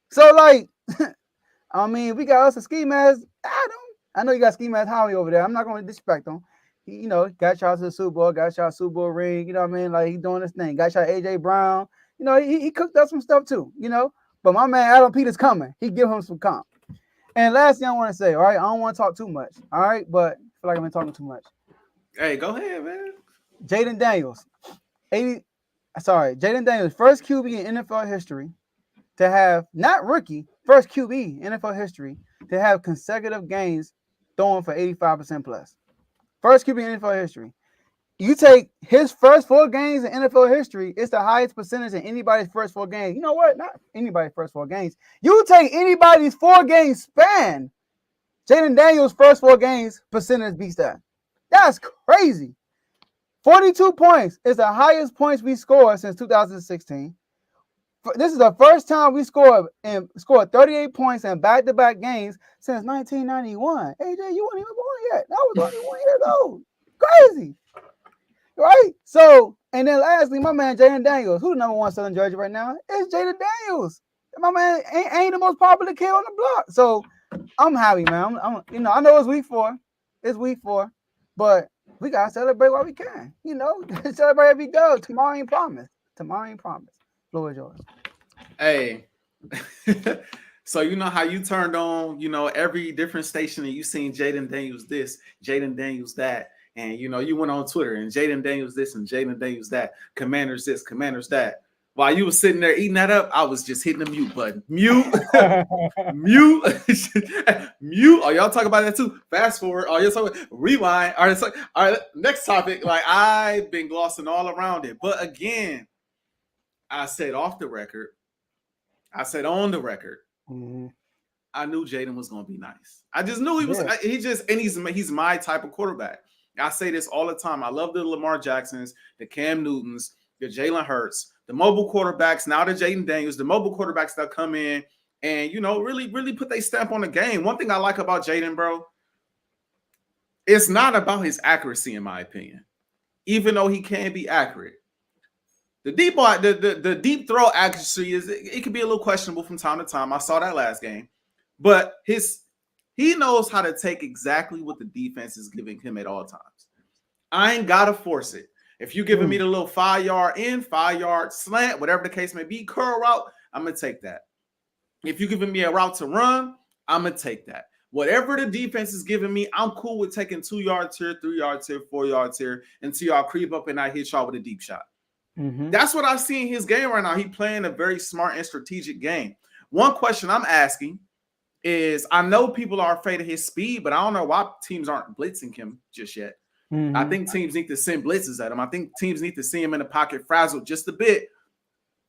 [SPEAKER 2] So, we got us a ski mask, Adam. I know you got ski mask Howie over there. I'm not going to disrespect him. He, got y'all to the Super Bowl, got y'all Super Bowl ring. You know what I mean? Like, he's doing this thing. Got y'all AJ Brown. He cooked up some stuff too. But my man Adam Peters coming. He give him some comp. And last thing I want to say, all right, I don't want to talk too much, all right, but I feel like I've been talking too much.
[SPEAKER 3] Hey, go ahead, man.
[SPEAKER 2] Jaden Daniels, Jaden Daniels, first QB in NFL history to have, not rookie, first QB in NFL history to have consecutive games throwing for 85% plus. First QB in NFL history. You take his first 4 games in NFL history, it's the highest percentage in anybody's first 4 games. You know what? Not anybody's first 4 games. You take anybody's 4-game span. Jaden Daniels' first 4 games percentage beats that. That's crazy. 42 points is the highest points we scored since 2016. This is the first time we scored 38 points in back-to-back games since 1991. AJ, you weren't even born yet. I was only 1 year old. Crazy. Right? So, and then lastly, my man Jaden Daniels, who's the number 1 Southern Georgia right now? It's Jaden Daniels. My man ain't the most popular kid on the block. So I'm happy, man. I know it's week 4. It's week 4, but we gotta celebrate while we can. Celebrate every go. Tomorrow ain't promised. Floor is yours.
[SPEAKER 3] Hey. So you know how you turned on, every different station and you seen Jaden Daniels this, Jaden Daniels that. And, you went on Twitter and Jaden Daniels this and Jaden Daniels that, Commanders this, Commanders that. While you was sitting there eating that up, I was just hitting the mute button. Mute, mute, mute. Oh, y'all talk about that too. Fast forward. Oh, you're talking rewind. All right, all right. Next topic. Like I've been glossing all around it, but again, I said off the record. I said on the record.
[SPEAKER 2] Mm-hmm.
[SPEAKER 3] I knew Jaden was going to be nice. I just knew he was. He's my type of quarterback. I say this all the time. I love the Lamar Jacksons, the Cam Newtons, the Jalen Hurts, the mobile quarterbacks, now the Jaden Daniels, the mobile quarterbacks that come in and, really, really put their stamp on the game. One thing I like about Jaden, bro, it's not about his accuracy, in my opinion, even though he can be accurate. The deep ball, the deep throw accuracy it can be a little questionable from time to time. I saw that last game, but he knows how to take exactly what the defense is giving him at all times. I ain't gotta force it. If you're giving me the little 5-yard in, 5-yard slant, whatever the case may be, curl route, I'm gonna take that. If you're giving me a route to run, I'm gonna take that. Whatever the defense is giving me, I'm cool with taking 2 yards here, 3 yards here, 4 yards here until y'all creep up and I hit y'all with a deep shot. Mm-hmm. That's what I see in his game right now. He's playing a very smart and strategic game. One question I'm asking is, I know people are afraid of his speed, but I don't know why teams aren't blitzing him just yet. Mm-hmm. I think teams need to send blitzes at him. I think teams need to see him in the pocket frazzled just a bit.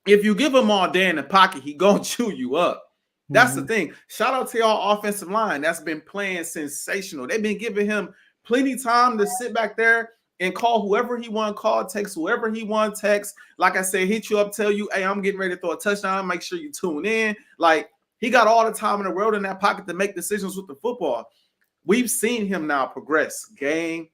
[SPEAKER 3] If you give him all day in the pocket, he gonna chew you up. That's the thing. Shout out to y'all offensive line. That's been playing sensational. They've been giving him plenty time to sit back there and call whoever he want to call, text whoever he want to text. Like I said, hit you up, tell you, hey, I'm getting ready to throw a touchdown. Make sure you tune in. Like, he got all the time in the world in that pocket to make decisions with the football. We've seen him now progress game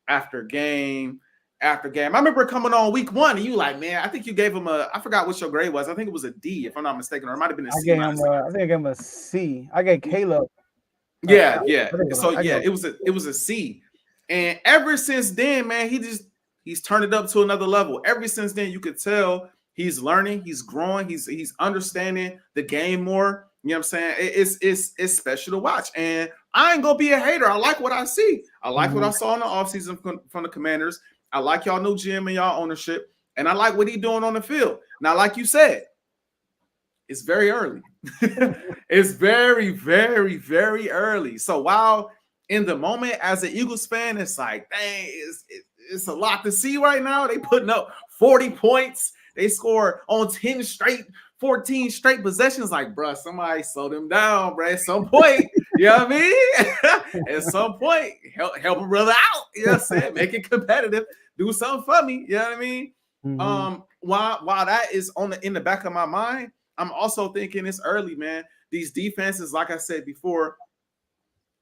[SPEAKER 3] after game after game. I remember coming on week 1 and you like, man, I think you gave him I forgot what your grade was. I think it was a D, if I'm not mistaken, or it might have been a C.
[SPEAKER 2] I think I gave him a C. I gave Caleb.
[SPEAKER 3] Yeah. It was a C. And ever since then, man, he's turned it up to another level. Ever since then, you could tell he's learning, he's growing, he's understanding the game more. You know what I'm saying? It's special to watch. And I ain't gonna be a hater. I like what I see. I like what I saw in the offseason from the Commanders. I like y'all new GM and y'all ownership. And I like what he's doing on the field. Now, like you said, it's very early. It's very, very, very early. So while in the moment as an Eagles fan, it's like, dang, it's a lot to see right now. They putting up 40 points. They score on 14 straight possessions. Like, bro, somebody slow them down, bro. At some point, you know what I mean? At some point, help a brother out. You know what I'm saying? Make it competitive. Do something for me. You know what I mean? Mm-hmm. While that is in the back of my mind, I'm also thinking it's early, man. These defenses, like I said before,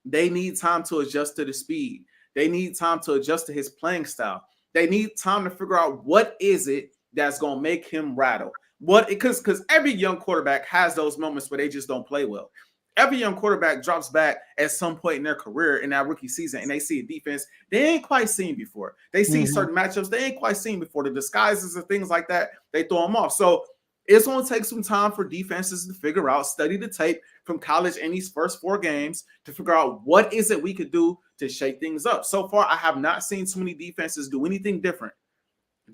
[SPEAKER 3] they need time to adjust to the speed. They need time to adjust to his playing style. They need time to figure out what is it that's going to make him rattle. Because every young quarterback has those moments where they just don't play well. Every young quarterback drops back at some point in their career in that rookie season, and they see a defense they ain't quite seen before. They see certain matchups they ain't quite seen before. The disguises and things like that, they throw them off. So it's going to take some time for defenses to figure out, study the tape from college in these first 4 games to figure out what is it we could do to shake things up. So far, I have not seen too many defenses do anything different.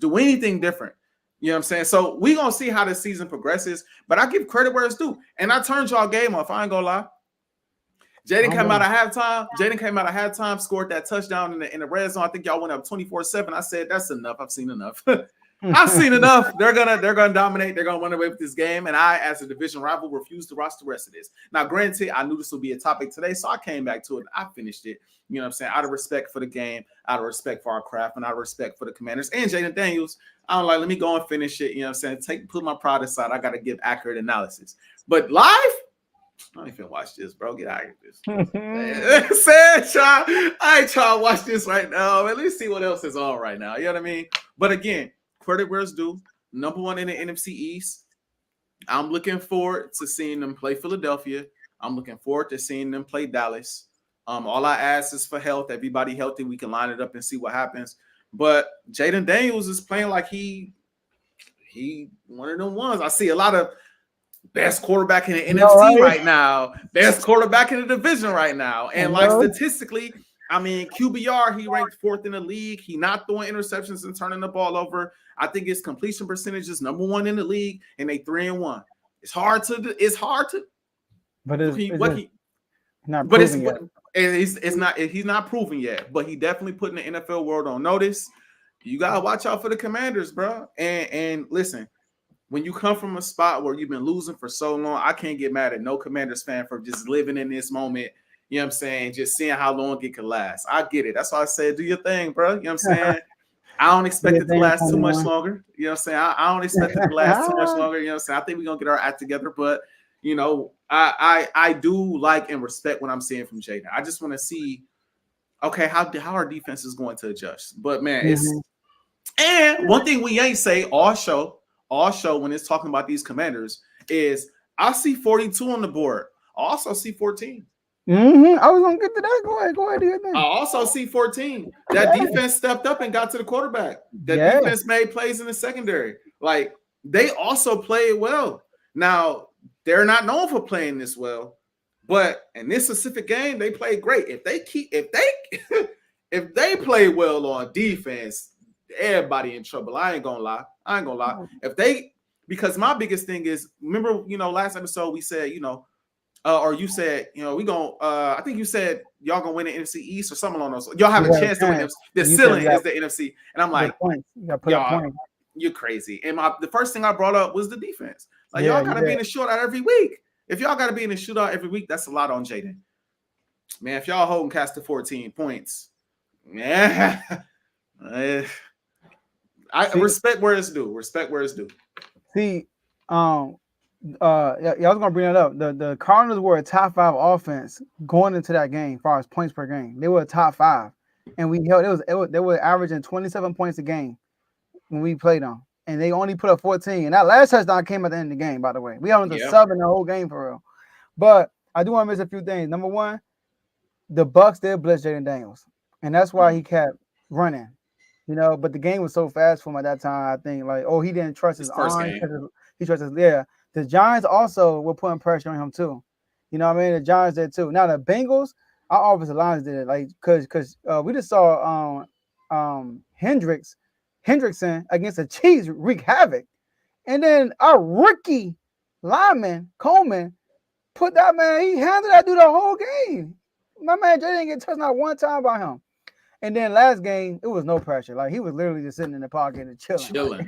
[SPEAKER 3] You know what I'm saying? So we're going to see how the season progresses, but I give credit where it's due. And I turned y'all game off. I ain't going to lie. Jaden came out of halftime, scored that touchdown in the red zone. I think y'all went up 24-7. I said, that's enough. I've seen enough. I've seen enough. They're gonna dominate. They're gonna run away with this game. And I, as a division rival, refuse to watch the rest of this. Now, granted, I knew this would be a topic today, so I came back to it. I finished it. You know what I'm saying? Out of respect for the game, out of respect for our craft, and out of respect for the Commanders and Jaden Daniels, I'm like, let me go and finish it. You know what I'm saying? Put my pride aside. I gotta give accurate analysis. But live, I don't even watch this, bro. Get out of this. I ain't trying to watch this right now. At least see what else is on right now. You know what I mean? But again, credit where it's due. Number 1 in the NFC East. I'm looking forward to seeing them play Philadelphia. I'm looking forward to seeing them play Dallas. All I ask is for health. Everybody healthy. We can line it up and see what happens. But Jaden Daniels is playing like he one of them ones. I see a lot of best quarterback in the NFC right now. Best quarterback in the division right now. And statistically, I mean, QBR, he ranked 4th in the league. He not throwing interceptions and turning the ball over. I think his completion percentage is number 1 in the league, and they 3-1. It's hard to.
[SPEAKER 2] But
[SPEAKER 3] He's not proven yet. But he definitely putting the NFL world on notice. You gotta watch out for the Commanders, bro. And listen, when you come from a spot where you've been losing for so long, I can't get mad at no Commanders fan for just living in this moment. You know what I'm saying? Just seeing how long it can last. I get it. That's why I said do your thing, bro. You know what I'm saying? I don't expect it to last too much longer. You know what I'm saying? I don't expect it to last too much longer. You know what I'm saying? I think we're gonna get our act together, but you know, I do like and respect what I'm seeing from Jaden. I just want to see, okay, how our defense is going to adjust. But man, it's and one thing we ain't say all show when it's talking about these Commanders is I see 42 on the board. I also see 14.
[SPEAKER 2] I was gonna get to that. Go ahead, do your thing.
[SPEAKER 3] I also see 14. That defense stepped up and got to the quarterback. That defense made plays in the secondary. Like they also played well. Now they're not known for playing this well, but in this specific game, they played great. If they play well on defense, everybody in trouble. I ain't gonna lie. Because my biggest thing is, remember, last episode we said, or you said, we gonna. I think you said y'all gonna win the NFC East or something along those. Y'all have a chance to win. The ceiling is the NFC, and I'm like, y'all, you're crazy. And the first thing I brought up was the defense. Like y'all gotta be in a shootout every week. If y'all gotta be in a shootout every week, that's a lot on Jaden. Man, if y'all holding Cast to 14 points, yeah, I respect where it's due.
[SPEAKER 2] See, I was gonna bring that up. The Cardinals were a top 5 offense going into that game, as far as points per game. They were a top 5, and we held. They were averaging 27 points a game when we played them, and they only put up 14. And that last touchdown came at the end of the game, by the way. We only sub in the whole game for real. But I do want to miss a few things. Number one, the Bucks did blitz Jaden Daniels, and that's why he kept running. But the game was so fast for him at that time. I think he didn't trust his arm. He trusted The Giants also were putting pressure on him too. You know what I mean? The Giants did too. Now the Bengals, our offensive lines did it, because we just saw Hendrickson against the Chiefs wreak havoc, and then our rookie lineman Coleman put that man. He handled that dude the whole game. My man Jay didn't get touched not one time by him. And then last game, it was no pressure. Like he was literally just sitting in the pocket and chilling.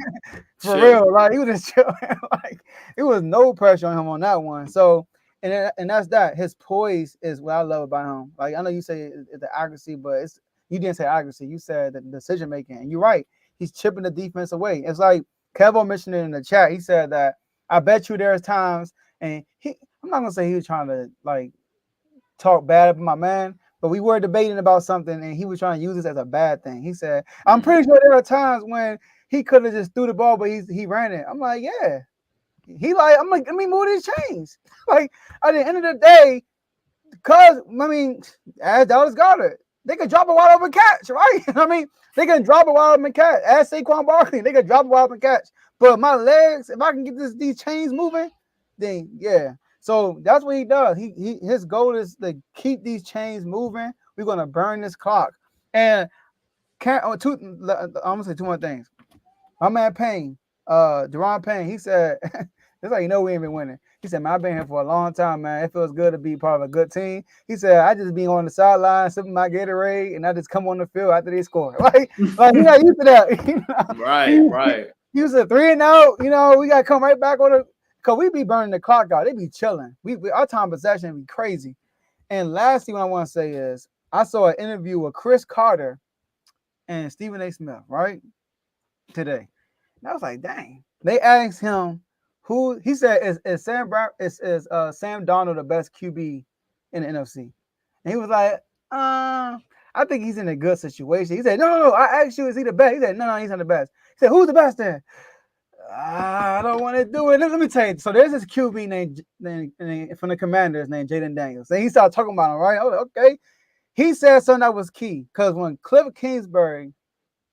[SPEAKER 2] For real. Like he was just chilling. Like it was no pressure on him on that one. So, and that's that. His poise is what I love about him. Like I know you say it's the accuracy, but you didn't say accuracy. You said the decision making. And you're right. He's chipping the defense away. It's like Kevo mentioned it in the chat. He said that I bet you there's times, and I'm not gonna say he was trying to talk bad about my man. But we were debating about something, and he was trying to use this as a bad thing. He said, "I'm pretty sure there are times when he could have just threw the ball, but he ran it." I'm like, "Yeah." I'm like, let me move these chains. Like at the end of the day, as Dallas Goedert, they could drop a wide open catch, right? They can drop a wide open catch. As Saquon Barkley, they could drop a wide open catch. But my legs, if I can get these chains moving, then yeah. So that's what he does. His goal is to keep these chains moving. We're gonna burn this clock. And I'm gonna say 2 more things. My man Payne, Deron Payne, he said, "That's how you know we ain't been winning." He said, "Man, I've been here for a long time, man. It feels good to be part of a good team." He said, "I just be on the sideline sipping my Gatorade, and I just come on the field after they score." Like he's not used to that.
[SPEAKER 3] Right.
[SPEAKER 2] He was a 3 and out. We gotta come right back on the. Because we be burning the clock out. They be chilling. Our time possession be crazy. And lastly, what I want to say is I saw an interview with Chris Carter and Stephen A. Smith, right? Today. And I was like, dang. They asked him who he said is Sam Darnold the best QB in the NFC. And he was like, I think he's in a good situation. He said, no, I asked you, is he the best? He said, no, he's not the best. He said, who's the best then? I don't want to do it. Let me tell you. So there's this QB named from the Commanders named Jaden Daniels. And he started talking about him, right? I was like, okay. He said something that was key because when Cliff Kingsbury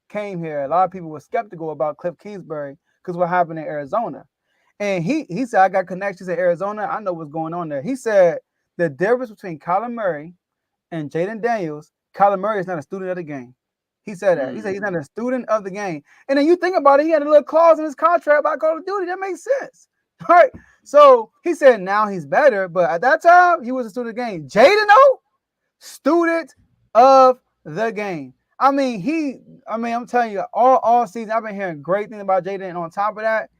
[SPEAKER 2] came here, a lot of people were skeptical about Cliff Kingsbury because what happened in Arizona. And he said, I got connections in Arizona. I know what's going on there. He said the difference between Kyler Murray and Jaden Daniels Kyler Murray is not a student of the game. He said that. He said he's
[SPEAKER 3] Mm.
[SPEAKER 2] not a student of the game. And then you think about it, he had a little clause in his contract about Call of Duty. That makes sense. All right. So he said now he's better, but at that time, he was a student of the game. Jaden, though, student of the game. I'm telling you, all season, I've been hearing great things about Jaden. And on top of that,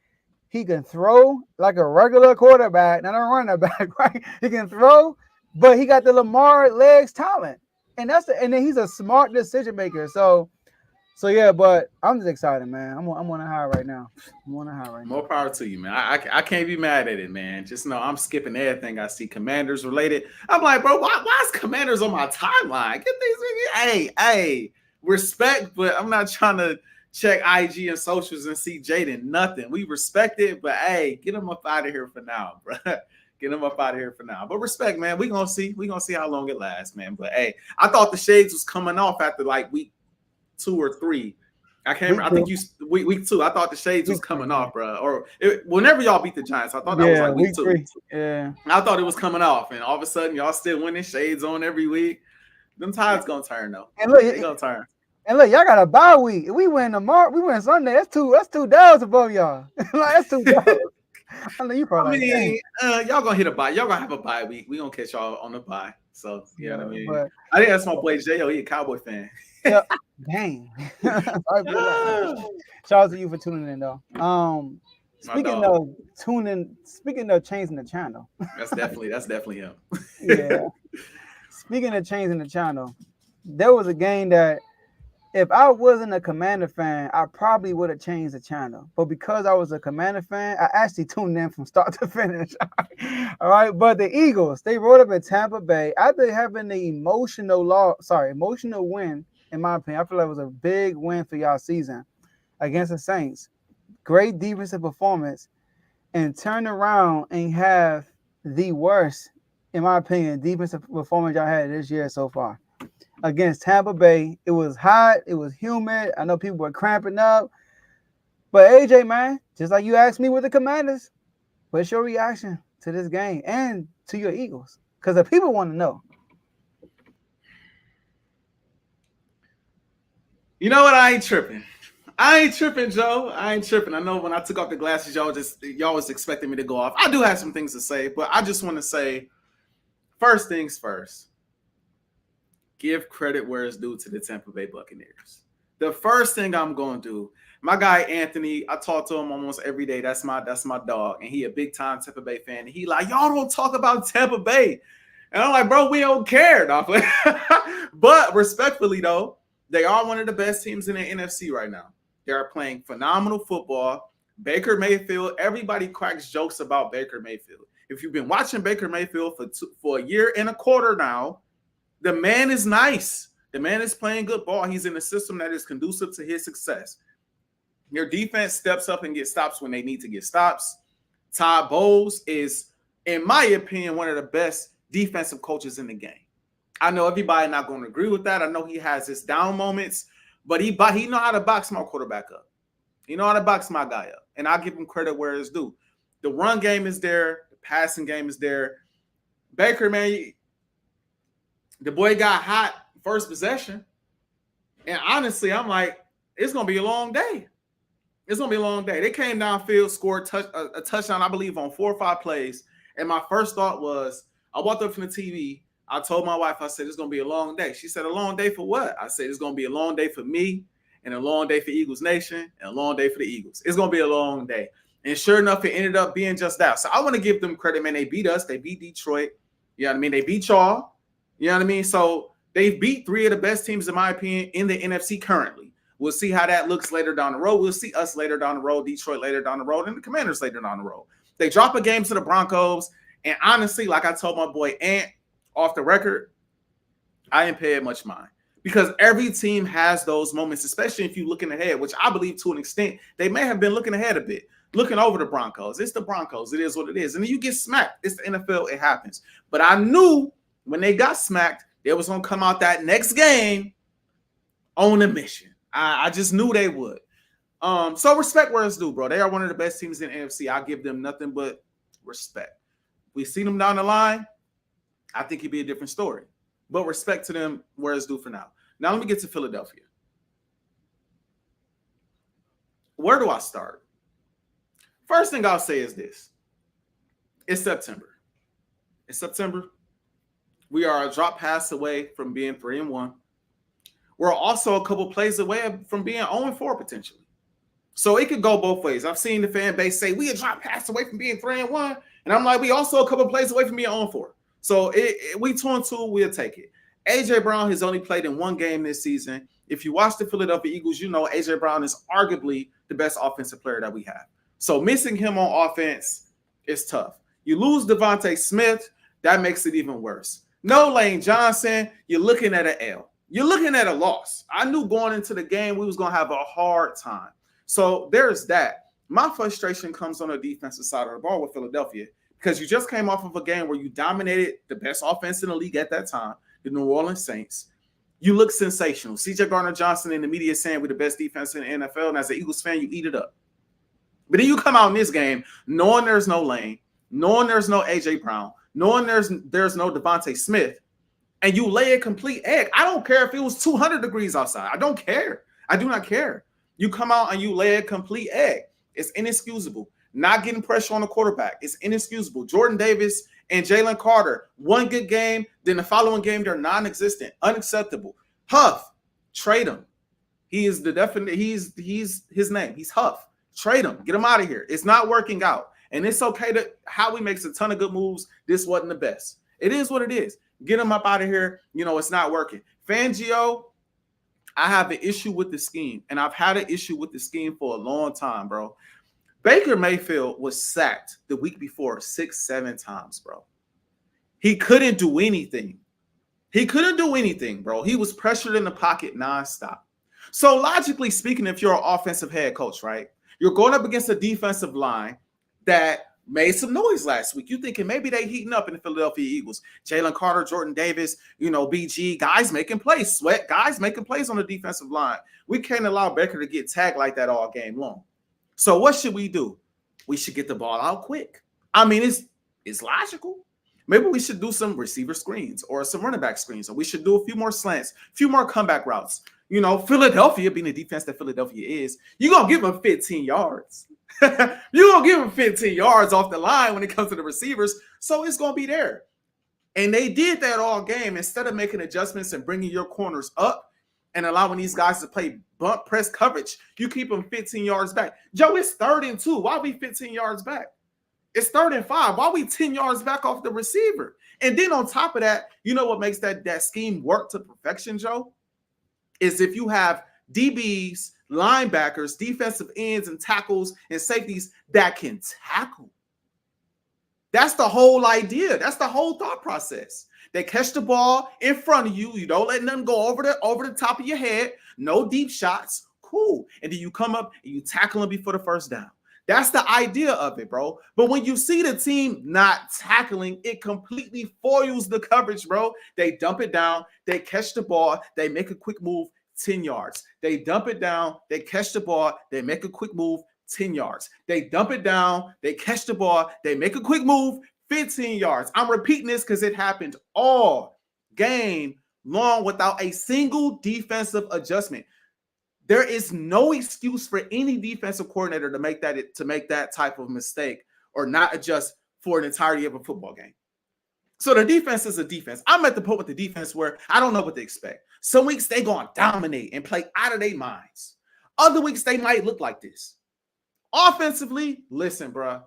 [SPEAKER 2] he can throw like a regular quarterback, not a running back, right? He can throw, but he got the Lamar legs talent. And then he's a smart decision maker. So yeah, but I'm just excited, man. I'm on a high right now.
[SPEAKER 3] More power to you, man. I can't be mad at it, man. Just know I'm skipping everything I see Commanders related. I'm like, bro, why is Commanders on my timeline? Get these, hey, respect, but I'm not trying to check IG and socials and see Jaden. Nothing. We respect it, but hey, get him up out of here for now, bro. Get him up out of here for now. But respect, man. We're gonna see how long it lasts, man. But hey, I thought the shades was coming off after like week 2 or 3. I can't remember. I think week 2. I thought the shades was coming off, bro. Or whenever y'all beat the Giants, I thought that was like week 2.
[SPEAKER 2] 3. Yeah.
[SPEAKER 3] I thought it was coming off, and all of a sudden y'all still winning, shades on every week. Them tides gonna turn though.
[SPEAKER 2] And look,
[SPEAKER 3] they gonna turn.
[SPEAKER 2] And look, y'all got a bye week. If we win tomorrow, we win Sunday. That's two downs above y'all. Like, that's 2 downs. I know you probably.
[SPEAKER 3] Y'all gonna hit a bye. Y'all gonna have a bye week. We gonna catch y'all on the bye. So you know what I mean.
[SPEAKER 2] But,
[SPEAKER 3] I think that's my boy J.O. He a Cowboy fan.
[SPEAKER 2] Yeah, dang. Shout out to you for tuning in, though. Speaking of changing the channel.
[SPEAKER 3] That's definitely him.
[SPEAKER 2] Yeah. Speaking of changing the channel, there was a game that if I wasn't a Commander fan, I probably would have changed the channel. But because I was a Commander fan, I actually tuned in from start to finish. All right. But the Eagles, they rode up in Tampa Bay after having the emotional win, in my opinion. I feel like it was a big win for y'all season against the Saints. Great defensive performance, and turn around and have the worst, in my opinion, defensive performance y'all had this year so far. Against Tampa Bay, it was hot, it was humid. I know people were cramping up. But AJ, man, just like you asked me with the Commanders, what's your reaction to this game and to your Eagles? Because the people want to know.
[SPEAKER 3] You know what? I ain't tripping, Joe. I ain't tripping. I know when I took off the glasses, y'all was expecting me to go off. I do have some things to say, but I just want to say, first things first. Give credit where it's due to the Tampa Bay Buccaneers. The first thing I'm going to do, my guy Anthony, I talk to him almost every day. That's my dog, and he a big time Tampa Bay fan. And he like, y'all don't talk about Tampa Bay, and I'm like, bro, we don't care. But respectfully though, they are one of the best teams in the NFC right now. They are playing phenomenal football. Baker Mayfield, everybody cracks jokes about Baker Mayfield. If you've been watching Baker Mayfield for a year and a quarter now, the man is nice. The man is playing good ball. He's in a system that is conducive to his success. Your defense steps up and gets stops when they need to get stops. Todd Bowles is, in my opinion, one of the best defensive coaches in the game. I know everybody not going to agree with that. I know he has his down moments, but he know how to box my quarterback up. He know how to box my guy up, and I'll give him credit where it's due. The run game is there. The passing game is there. Baker, man, the boy got hot first possession. And honestly, I'm like, it's going to be a long day. It's going to be a long day. They came downfield, scored a touchdown, I believe, on 4 or 5 plays. And my first thought was, I walked up from the TV. I told my wife, I said, it's going to be a long day. She said, a long day for what? I said, it's going to be a long day for me and a long day for Eagles Nation and a long day for the Eagles. It's going to be a long day. And sure enough, it ended up being just that. So I want to give them credit, man. They beat us. They beat Detroit. You know what I mean? They beat y'all. You know what I mean? So they beat 3 of the best teams, in my opinion, in the NFC currently. We'll see how that looks later down the road. We'll see us later down the road, Detroit later down the road, and the Commanders later down the road. They drop a game to the Broncos. And honestly, like I told my boy Ant off the record, I ain't paying much mind. Because every team has those moments, especially if you're looking ahead, which I believe to an extent, they may have been looking ahead a bit. Looking over the Broncos. It's the Broncos. It is what it is. And then you get smacked. It's the NFL. It happens. But I knew when they got smacked, they was going to come out that next game on a mission. I just knew they would. So respect where it's due, bro. They are one of the best teams in the NFC. I give them nothing but respect. We see them down the line. I think it'd be a different story. But respect to them where it's due for now. Now let me get to Philadelphia. Where do I start? First thing I'll say is this. It's September. It's September. We are a drop pass away from being 3-1. We're also a couple plays away from being 0-4 potentially. So it could go both ways. I've seen the fan base say we a drop pass away from being 3-1. And I'm like, we also a couple plays away from being 0-4. So we 2-2, we'll take it. A.J. Brown has only played in one game this season. If you watch the Philadelphia Eagles, you know A.J. Brown is arguably the best offensive player that we have. So missing him on offense is tough. You lose Devontae Smith, that makes it even worse. No Lane Johnson, you're looking at an L. You're looking at a loss. I knew going into the game we was going to have a hard time. So there's that. My frustration comes on the defensive side of the ball with Philadelphia because you just came off of a game where you dominated the best offense in the league at that time, the New Orleans Saints. You look sensational. C.J. Gardner-Johnson in the media saying we're the best defense in the NFL, and as an Eagles fan, you eat it up. But then you come out in this game knowing there's no Lane, knowing there's no A.J. Brown, knowing there's no Devontae Smith, and you lay a complete egg. I don't care if it was 200 degrees outside. I don't care. I do not care. You come out and you lay a complete egg. It's inexcusable. Not getting pressure on the quarterback. It's inexcusable. Jordan Davis and Jalen Carter, one good game, then the following game, they're non-existent. Unacceptable. Huff, trade him. He is the definite, he's his name. He's Huff. Trade him. Get him out of here. It's not working out. And it's okay that Howie makes a ton of good moves. This wasn't the best. It is what it is. Get him up out of here. You know, it's not working. Fangio, I have an issue with the scheme. And I've had an issue with the scheme for a long time, bro. Baker Mayfield was sacked the week before 6-7 times, bro. He couldn't do anything. He couldn't do anything, bro. He was pressured in the pocket nonstop. So logically speaking, if you're an offensive head coach, right, you're going up against a defensive line that made some noise last week. You're thinking maybe they heating up in the Philadelphia Eagles. Jalen Carter, Jordan Davis, you know, BG, guys making plays. Sweat, guys making plays on the defensive line. We can't allow Baker to get tagged like that all game long. So what should we do? We should get the ball out quick. I mean, it's logical. Maybe we should do some receiver screens or some running back screens, or we should do a few more slants, a few more comeback routes. You know, Philadelphia, being the defense that Philadelphia is, you're going to give them 15 yards. You're going to give them 15 yards off the line when it comes to the receivers, so it's going to be there. And they did that all game. Instead of making adjustments and bringing your corners up and allowing these guys to play bump press coverage, you keep them 15 yards back. Joe, it's 3rd and 2. Why are we 15 yards back? It's 3rd and 5. Why are we 10 yards back off the receiver? And then on top of that, you know what makes that scheme work to perfection, Joe? Is if you have DBs, linebackers, defensive ends, and tackles and safeties that can tackle. That's the whole idea. That's the whole thought process. They catch the ball in front of you. You don't let them go over the top of your head. No deep shots. Cool. And then you come up and you tackle them before the first down. That's the idea of it, bro. But when you see the team not tackling, it completely foils the coverage, bro. They dump it down. They catch the ball. They make a quick move, 10 yards. They dump it down. They catch the ball. They make a quick move, 10 yards. They dump it down. They catch the ball. They make a quick move, 15 yards. I'm repeating this because it happened all game long without a single defensive adjustment. There is no excuse for any defensive coordinator to make that type of mistake or not adjust for an entirety of a football game. So the defense is a defense. I'm at the point with the defense where I don't know what to expect. Some weeks they going to dominate and play out of their minds. Other weeks they might look like this. Offensively, listen, bro.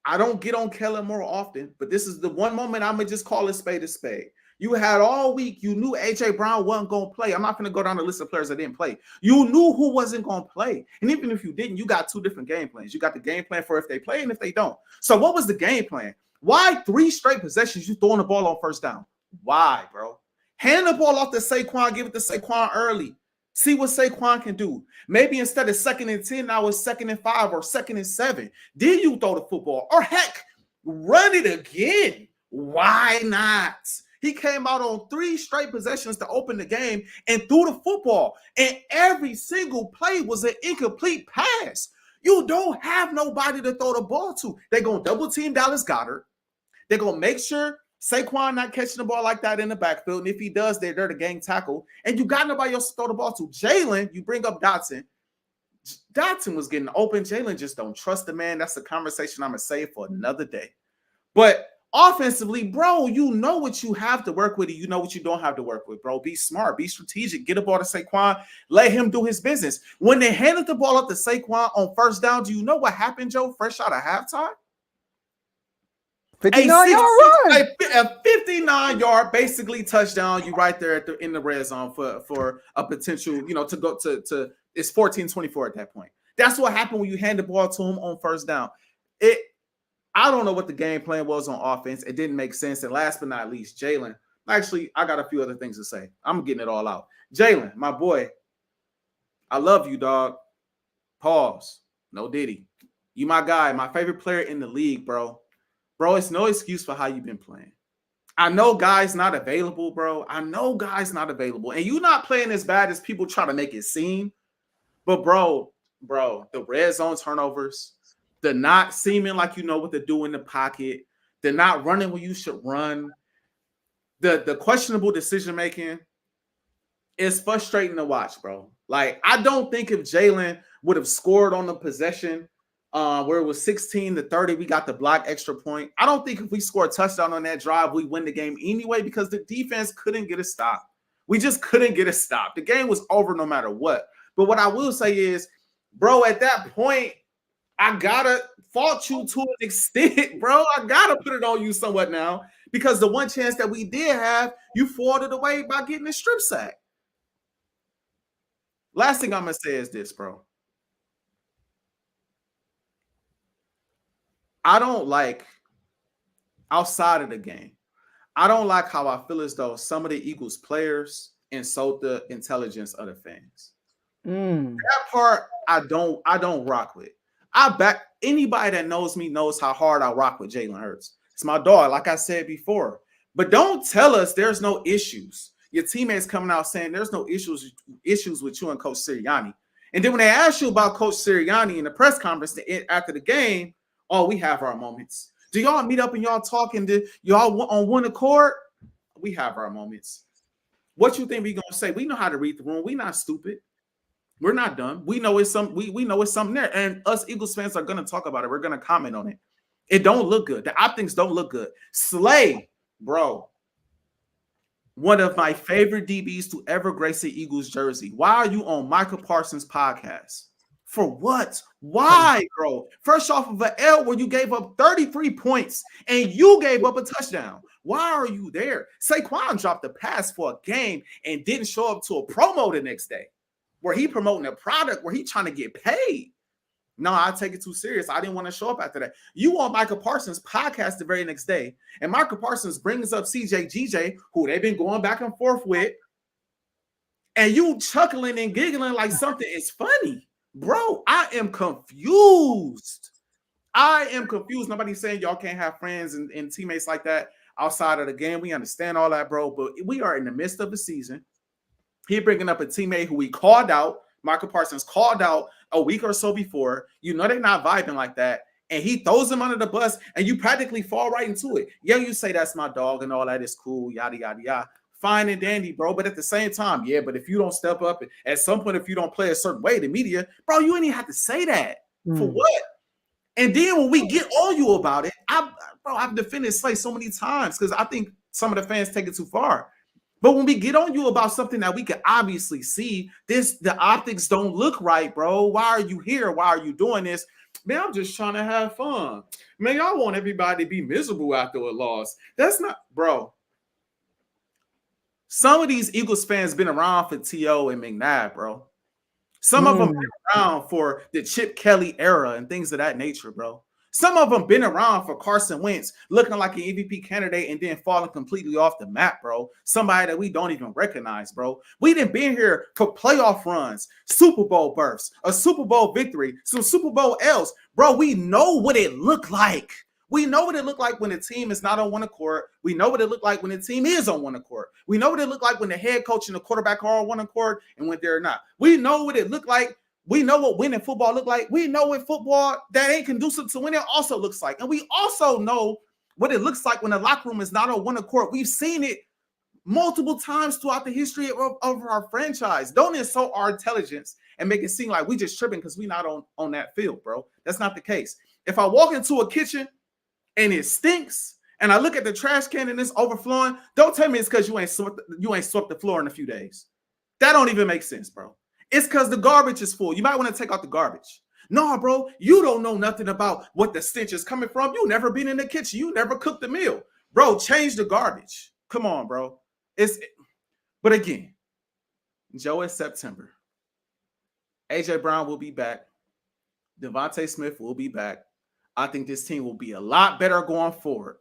[SPEAKER 3] I don't get on Kellen more often, but this is the one moment I'm going to just call a spade a spade. You had all week, you knew A.J. Brown wasn't going to play. I'm not going to go down the list of players that didn't play. You knew who wasn't going to play. And even if you didn't, you got 2 different game plans. You got the game plan for if they play and if they don't. So what was the game plan? Why 3 straight possessions you throwing the ball on first down? Why, bro? Hand the ball off to Saquon, give it to Saquon early. See what Saquon can do. Maybe instead of 2nd and 10, now it's 2nd and 5 or 2nd and 7. Then you throw the football. Or heck, run it again. Why not? He came out on 3 straight possessions to open the game and threw the football. And every single play was an incomplete pass. You don't have nobody to throw the ball to. They're going to double team Dallas Goedert. They're going to make sure Saquon not catching the ball like that in the backfield. And if he does, they're there to gang tackle. And you got nobody else to throw the ball to. Jalen, you bring up Dotson. Dotson was getting open. Jalen just don't trust the man. That's a conversation I'm going to save for another day. But offensively, bro, you know what you have to work with. You know what you don't have to work with, bro. Be smart. Be strategic. Get the ball to Saquon. Let him do his business. When they handed the ball up to Saquon on first down, do you know what happened, Joe? Fresh out of halftime?
[SPEAKER 2] 59-yard run.
[SPEAKER 3] A 59-yard basically touchdown. You right there in the red zone for a potential, to go to it's 14-24 at that point. That's what happened when you hand the ball to him on first down. I don't know what the game plan was on offense. It didn't make sense. And last but not least, Jalen. Actually, I got a few other things to say. I'm getting it all out. Jalen, my boy, I love you, dog. Pause. No Diddy. You my guy, my favorite player in the league, bro. Bro, it's no excuse for how you've been playing. I know guys not available, bro. I know guys not available. And you not playing as bad as people try to make it seem. But, bro, the red zone turnovers, the not seeming like you know what to do in the pocket, the not running where you should run, the questionable decision-making, is frustrating to watch, bro. Like, I don't think if Jalen would have scored on the possession where it was 16-30, we got the block extra point. I don't think if we score a touchdown on that drive, we win the game anyway because the defense couldn't get a stop. We just couldn't get a stop. The game was over no matter what. But what I will say is, bro, at that point, I gotta fault you to an extent, bro. I gotta put it on you somewhat now because the one chance that we did have, you fought it away by getting a strip sack. Last thing I'm gonna say is this, bro. I don't like, outside of the game, I don't like how I feel as though some of the Eagles players insult the intelligence of the fans. That part I don't rock with. I back anybody that knows me knows how hard I rock with Jalen Hurts. It's my dog, like I said before. But don't tell us there's no issues. Your teammates coming out saying there's no issues with you and Coach Sirianni. And then when they ask you about Coach Sirianni in the press conference after the game, oh, we have our moments. Do y'all meet up and y'all talking to y'all on one accord? We have our moments. What you think we gonna say? We know how to read the room. We not stupid. We're not dumb. We know it's we know it's something there. And us Eagles fans are gonna talk about it. We're gonna comment on it. It don't look good. The optics don't look good. Slay, bro. One of my favorite DBs to ever grace the Eagles jersey. Why are you on Michael Parsons' podcast? For what? Why, bro? First off of an L where you gave up 33 points and you gave up a touchdown. Why are you there? Saquon dropped the pass for a game and didn't show up to a promo the next day where he promoting a product where he trying to get paid. No, I take it too serious. I didn't want to show up after that. You on Michael Parsons' podcast the very next day, and Michael Parsons brings up CJ, who they've been going back and forth with, and you chuckling and giggling like something is funny. Bro, I am confused. Nobody's saying y'all can't have friends and teammates like that outside of the game. We understand all that, bro, but we are in the midst of the season. He bringing up a teammate who he called out. Michael Parsons called out a week or so before. You know they're not vibing like that. And he throws him under the bus, and you practically fall right into it. Yeah, you say that's my dog and all that is cool, yada, yada, yada. Fine and dandy, bro. But at the same time, yeah, but if you don't step up, at some point, if you don't play a certain way, the media, bro, you ain't even have to say that. For what? And then when we get on you about it, I've defended Slay so many times because I think some of the fans take it too far. But when we get on you about something that we can obviously see, the optics don't look right, bro. Why are you here? Why are you doing this? Man, I'm just trying to have fun. Man, y'all want everybody to be miserable after a loss. That's not, bro. Some of these Eagles fans been around for T.O. and McNabb, bro. Some of them been around for the Chip Kelly era and things of that nature, bro. Some of them been around for Carson Wentz, looking like an MVP candidate and then falling completely off the map, bro. Somebody that we don't even recognize, bro. We done been here for playoff runs, Super Bowl berths, a Super Bowl victory, some Super Bowl L's. Bro, we know what it looked like. We know what it looked like when the team is not on one accord. We know what it looked like when the team is on one accord. We know what it looked like when the head coach and the quarterback are on one accord and when they're not. We know what it looked like. We know what winning football look like. We know what football that ain't conducive to winning also looks like. And we also know what it looks like when the locker room is not on one accord. We've seen it multiple times throughout the history of our franchise. Don't insult our intelligence and make it seem like we just tripping because we're not on that field, bro. That's not the case. If I walk into a kitchen and it stinks, and I look at the trash can and it's overflowing, don't tell me it's because you ain't swept the floor in a few days. That don't even make sense, bro. It's because the garbage is full. You might want to take out the garbage. No, bro, you don't know nothing about what the stench is coming from. You never been in the kitchen. You never cooked the meal. Bro, change the garbage. Come on, bro. But again, Joe, it's September. AJ Brown will be back. Devontae Smith will be back. I think this team will be a lot better going forward.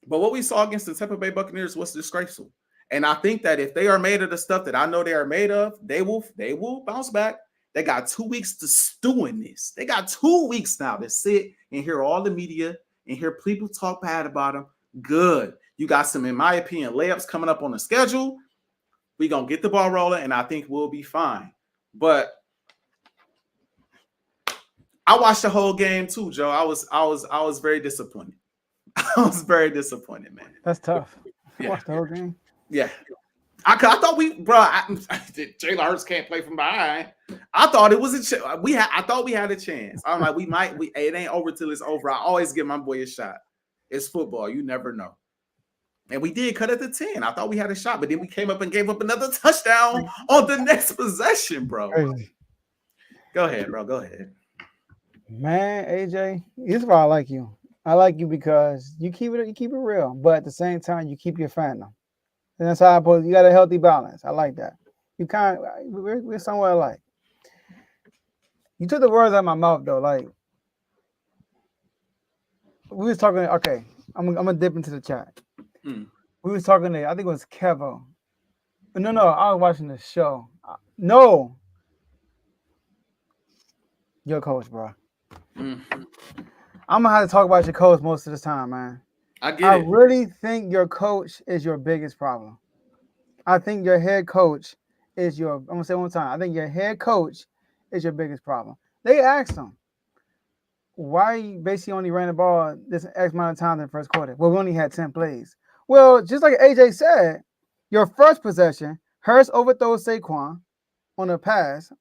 [SPEAKER 3] But what we saw against the Tampa Bay Buccaneers was disgraceful. And I think that if they are made of the stuff that I know they are made of, they will bounce back. They got 2 weeks to stew in this. They got 2 weeks now to sit and hear all the media and hear people talk bad about them. Good. You got some, in my opinion, layups coming up on the schedule. We're going to get the ball rolling, and I think we'll be fine. But I watched the whole game too, Joe. I was very disappointed. I was very disappointed, man.
[SPEAKER 2] That's tough.
[SPEAKER 3] Yeah.
[SPEAKER 2] Watch the whole game.
[SPEAKER 3] Yeah. I thought Jalen Hurts can't play from behind. I thought it was I thought we had a chance. I'm like, it ain't over till it's over. I always give my boy a shot. It's football. You never know. And we did cut at the 10. I thought we had a shot, but then we came up and gave up another touchdown on the next possession, bro.
[SPEAKER 2] Crazy.
[SPEAKER 3] Go ahead, bro. Go ahead.
[SPEAKER 2] Man, AJ, this is why I like you. I like you because you keep it real, but at the same time, you keep your fandom. And that's how you got a healthy balance. I like that. We're somewhere alike. You took the words out of my mouth though. Like we was talking. Okay, I'm gonna dip into the chat. We was talking to, I think it was Kevo. No, I was watching the show. No, your coach, bro. I'm gonna have to talk about your coach most of the time, man. I really think your coach is your biggest problem. I think your head coach is I'm gonna say it one time. I think your head coach is your biggest problem. They asked him, why you basically only ran the ball this X amount of times in the first quarter? Well, we only had 10 plays. Well, just like AJ said, your first possession, Hurts overthrows Saquon on a pass.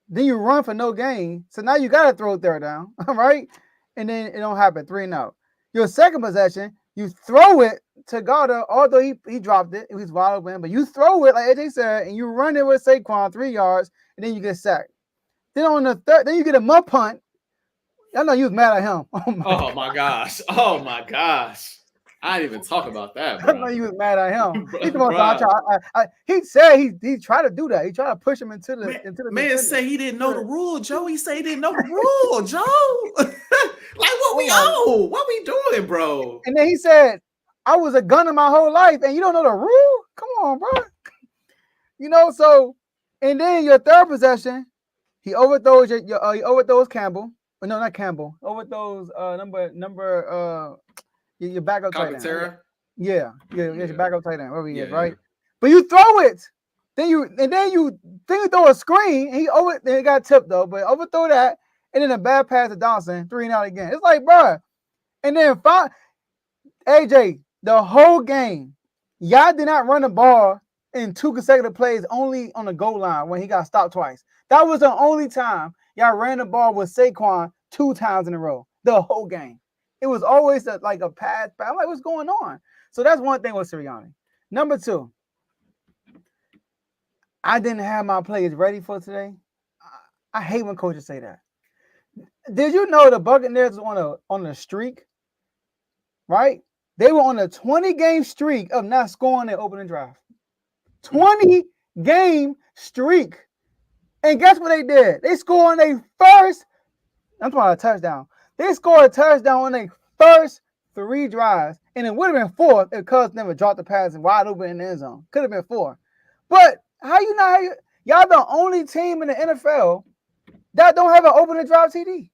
[SPEAKER 2] Then you run for no gain. So now you got to throw third down, right? And then it don't happen, 3-0. Your second possession, you throw it to Goddard, although he dropped it. It was wide open. But you throw it, like AJ said, and you run it with Saquon 3 yards, and then you get sacked. Then on the third, then you get a muff punt. I know you was mad at him.
[SPEAKER 3] Oh my gosh. I didn't even talk about that, bro.
[SPEAKER 2] I know you was mad at him. He said he tried to do that. He tried to push him into the
[SPEAKER 3] man say he didn't know the rule, Joe. He say he didn't know the rule, Joe. Like what we owe? What we doing, bro?
[SPEAKER 2] And then he said, I was a gunner my whole life, and you don't know the rule? Come on, bro. So and then your third possession, he overthrows he overthrows Campbell. No, not Campbell. Overthrows your backup tight end. Right? Yeah, your backup tight end, wherever he is, right? But you throw it. Then you throw a screen. He got tipped though, but overthrow that, and then a bad pass to Dawson, 3-0 again. It's like, bro. And then AJ, the whole game, y'all did not run the ball in 2 consecutive plays, only on the goal line when he got stopped twice. That was the only time y'all ran the ball with Saquon 2 times in a row. The whole game. It was always like a pass. I'm like, what's going on? So that's one thing with Sirianni. Number 2, I didn't have my players ready for today. I hate when coaches say that. Did you know the Buccaneers was on a streak? Right? They were on a 20-game streak of not scoring their opening drive. 20-game streak. And guess what they did? They scored on their first, I'm talking about a touchdown. They scored a touchdown on their first 3 drives, and it would have been 4 if Cubs never dropped the pass and wide open in the end zone. Could have been 4. But y'all the only team in the NFL that don't have an opening drive TD.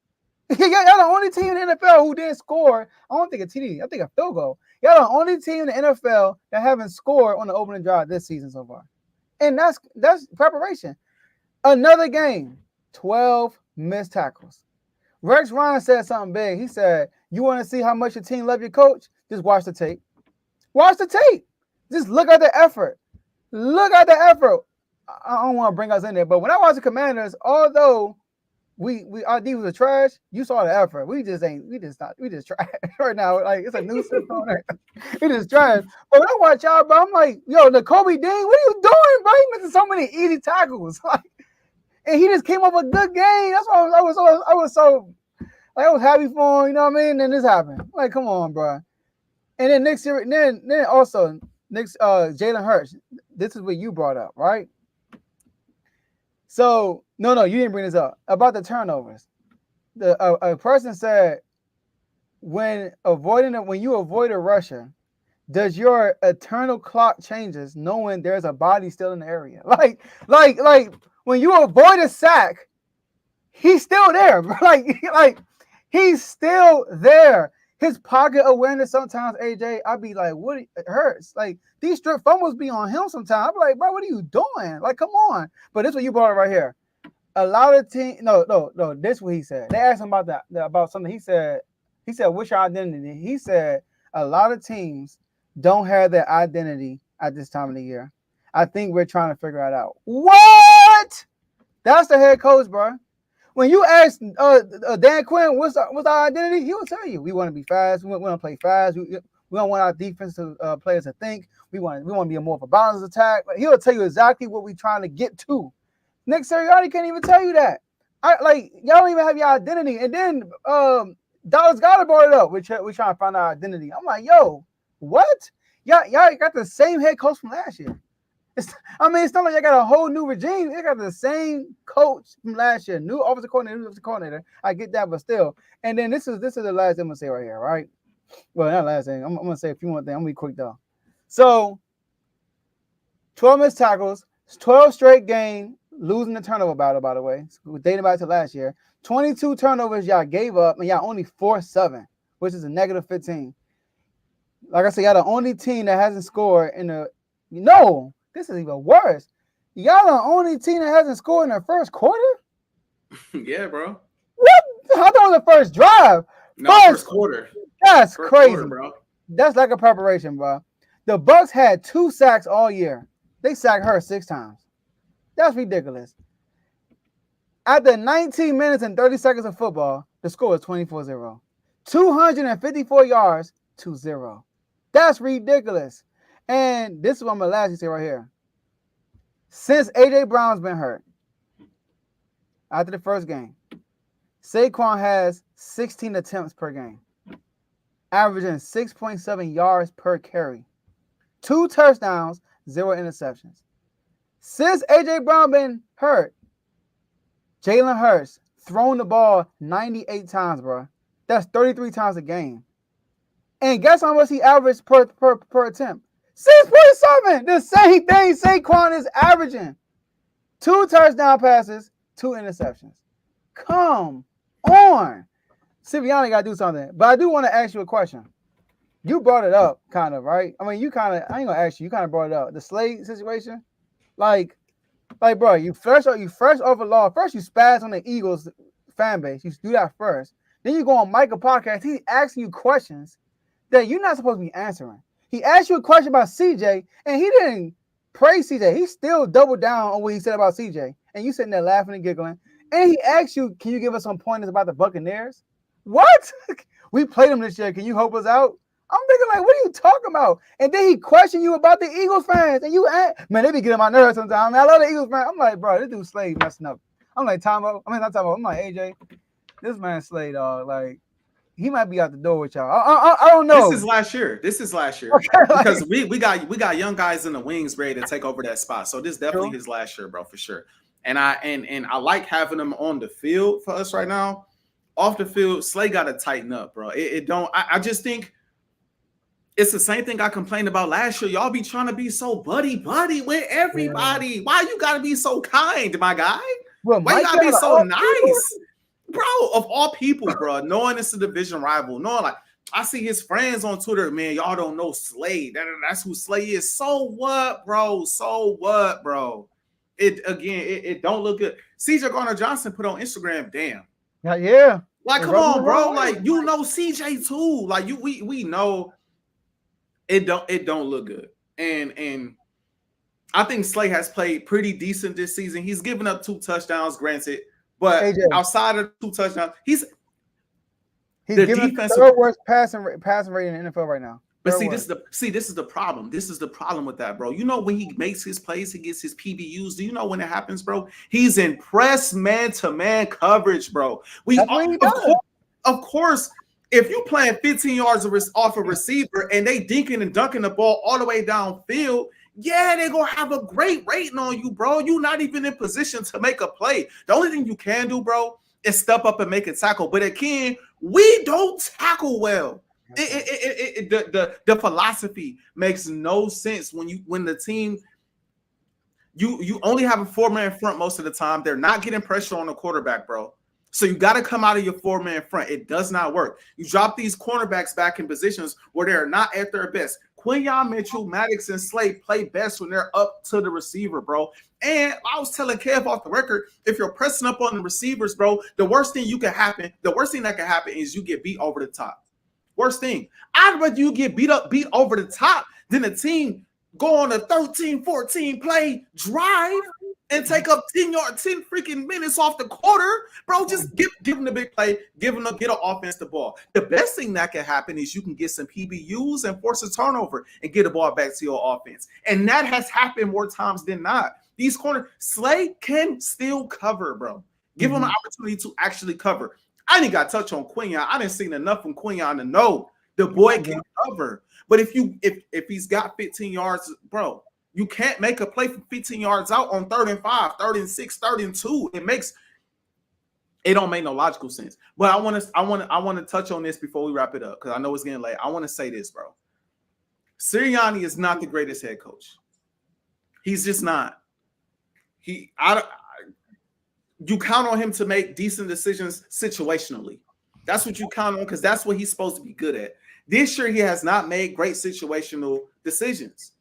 [SPEAKER 2] Y'all the only team in the NFL who didn't score. I don't think a TD. I think a field goal. Y'all the only team in the NFL that haven't scored on the opening drive this season so far. And that's preparation. Another game, 12 missed tackles. Rex Ryan said something big. He said, "You want to see how much your team love your coach? Just watch the tape. Watch the tape. Just look at the effort. Look at the effort." I don't want to bring us in there, but when I watch the Commanders, although we our defense was trash, you saw the effort. We just trash right now. Like it's a new system on there. We just trash. But when I watch y'all, bro, I'm like, yo, the Kobe Dean, what are you doing, bro? He missing so many easy tackles. Like, and he just came up with a good game. That's why I was so like I was happy for him, you know what I mean? And then this happened. Like, come on, bro. And then next year, then also next Jalen Hurts. This is what you brought up, right? So no, you didn't bring this up about the turnovers. A person said when you avoid a rusher, does your eternal clock changes knowing there's a body still in the area? Like when you avoid a sack, he's still there. Like he's still there. His pocket awareness sometimes, AJ, I'd be like, what? It hurts. Like these strip fumbles be on him sometimes. I'd be like, bro, what are you doing? Like, come on. But this is what you brought it right here. A lot of teams, no. This is what he said. They asked him about that, about something. He said, what's your identity? He said, a lot of teams don't have their identity at this time of the year. I think we're trying to figure it out. What? That's the head coach, bro. When you ask Dan Quinn, what's our identity? He will tell you, we want to be fast. We want to play fast. We don't want our defensive players to think. We want to be a more of a balanced attack. But he'll tell you exactly what we're trying to get to. Nick Sirianni can't even tell you that. Y'all don't even have your identity. And then Dallas Goddard brought it up. We're trying to find our identity. I'm like, yo, what? Y'all got the same head coach from last year. It's not like you got a whole new regime. You got the same coach from last year, new offensive coordinator. I get that, but still. And then this is the last thing I'm gonna say right here, right? Well, not last thing. I'm gonna say a few more things. I'm gonna be quick though. So, 12 missed tackles, 12 straight game, losing the turnover battle, by the way. Dating back to last year. 22 turnovers y'all gave up, and y'all only forced 7, which is a negative 15. Like I said, y'all the only team that hasn't scored in the this is even worse. Y'all the only team that hasn't scored in the first quarter?
[SPEAKER 3] Yeah, bro.
[SPEAKER 2] What? I thought it was the first drive.
[SPEAKER 3] No, first quarter.
[SPEAKER 2] That's
[SPEAKER 3] first
[SPEAKER 2] crazy,
[SPEAKER 3] quarter, bro.
[SPEAKER 2] That's like a preparation, bro. The Bucks had 2 sacks all year. They sacked her 6 times. That's ridiculous. After 19 minutes and 30 seconds of football, the score is 24-0. 254 yards to 0. That's ridiculous. And this is what I'm going to last you say right here. Since A.J. Brown's been hurt, after the first game, Saquon has 16 attempts per game, averaging 6.7 yards per carry, 2 touchdowns, 0 interceptions. Since A.J. Brown been hurt, Jalen Hurts thrown the ball 98 times, bro. That's 33 times a game. And guess how much he averaged per attempt? 6.7. The same thing Saquon is averaging. 2 touchdown passes, 2 interceptions. Come on. Sirianni got to do something. But I do want to ask you a question. You brought it up, kind of, right? I ain't going to ask you. You kind of brought it up. The Slade situation. Like, bro, you fresh off a law. First, you spaz on the Eagles fan base. You do that first. Then you go on Michael podcast. He's asking you questions that you're not supposed to be answering. He asked you a question about CJ, and he didn't praise CJ. He still doubled down on what he said about CJ. And you sitting there laughing and giggling. And he asked you, can you give us some pointers about the Buccaneers? What? We played them this year. Can you help us out? I'm thinking, like, what are you talking about? And then he questioned you about the Eagles fans. And you, man, they be getting my nerves sometimes. I love the Eagles fans. I'm like, bro, this dude Slade messing up. I'm like, Tomo. Not Tomo. I'm like, AJ, this man Slade, dog. Like, he might be out the door with y'all. I don't know.
[SPEAKER 3] This is last year.
[SPEAKER 2] Okay,
[SPEAKER 3] because we got young guys in the wings ready to take over that spot. So this definitely his last year, bro, for sure. And I like having him on the field for us right now. Off the field, Slay got to tighten up, bro. I just think it's the same thing I complained about last year. Y'all be trying to be so buddy with everybody. Yeah. Why you got to be so kind, my guy?
[SPEAKER 2] Well,
[SPEAKER 3] why you got to be so nice? Bro, of all people, bro, knowing it's a division rival, knowing like I see his friends on Twitter, man, y'all don't know Slade. That's who Slade is. So what, bro? It don't look good. CJ Garner-Johnson put on Instagram, damn.
[SPEAKER 2] Yeah.
[SPEAKER 3] Like, come on, bro. Like, you know CJ too. Like, we know it don't look good. And I think Slay has played pretty decent this season. He's given up 2 touchdowns, granted, but
[SPEAKER 2] AJ.
[SPEAKER 3] outside of 2 touchdowns, he's
[SPEAKER 2] giving the third worst passing rate in the NFL right now.
[SPEAKER 3] But this is the problem. This is the problem with that, bro. You know, when he makes his plays, he gets his PBUs. Do you know when it happens, bro? He's in press man-to-man coverage, bro. Of course, if you playing 15 yards off a receiver and they dinking and dunking the ball all the way downfield, yeah, they're going to have a great rating on you, bro. You're not even in position to make a play. The only thing you can do, bro, is step up and make a tackle. But again, we don't tackle well. The philosophy makes no sense when the team you only have a 4-man front most of the time. They're not getting pressure on the quarterback, bro. So you got to come out of your 4-man front. It does not work. You drop these cornerbacks back in positions where they're not at their best. Quinyon Mitchell, Maddox, and Slay play best when they're up to the receiver, bro. And I was telling Kev off the record, if you're pressing up on the receivers, bro, the worst thing that can happen is you get beat over the top. Worst thing. I'd rather you get beat over the top than the team go on a 13-14 play drive and take up 10 freaking minutes off the quarter. Bro, just give them the big play, get an offense the ball. The best thing that can happen is you can get some PBUs and force a turnover and get the ball back to your offense. And that has happened more times than not. These Slay can still cover, bro. Give him an opportunity to actually cover. I didn't got touch on Quinyon. I didn't see enough from Quinyon to know the boy can cover. But if he's got 15 yards, bro, you can't make a play from 15 yards out on 3rd and 5, 3rd and 6, 3rd and 2. It don't make no logical sense. But I want to touch on this before we wrap it up because I know it's getting late. I want to say this, bro. Sirianni is not the greatest head coach. He's just not. You count on him to make decent decisions situationally. That's what you count on because that's what he's supposed to be good at. This year, he has not made great situational decisions.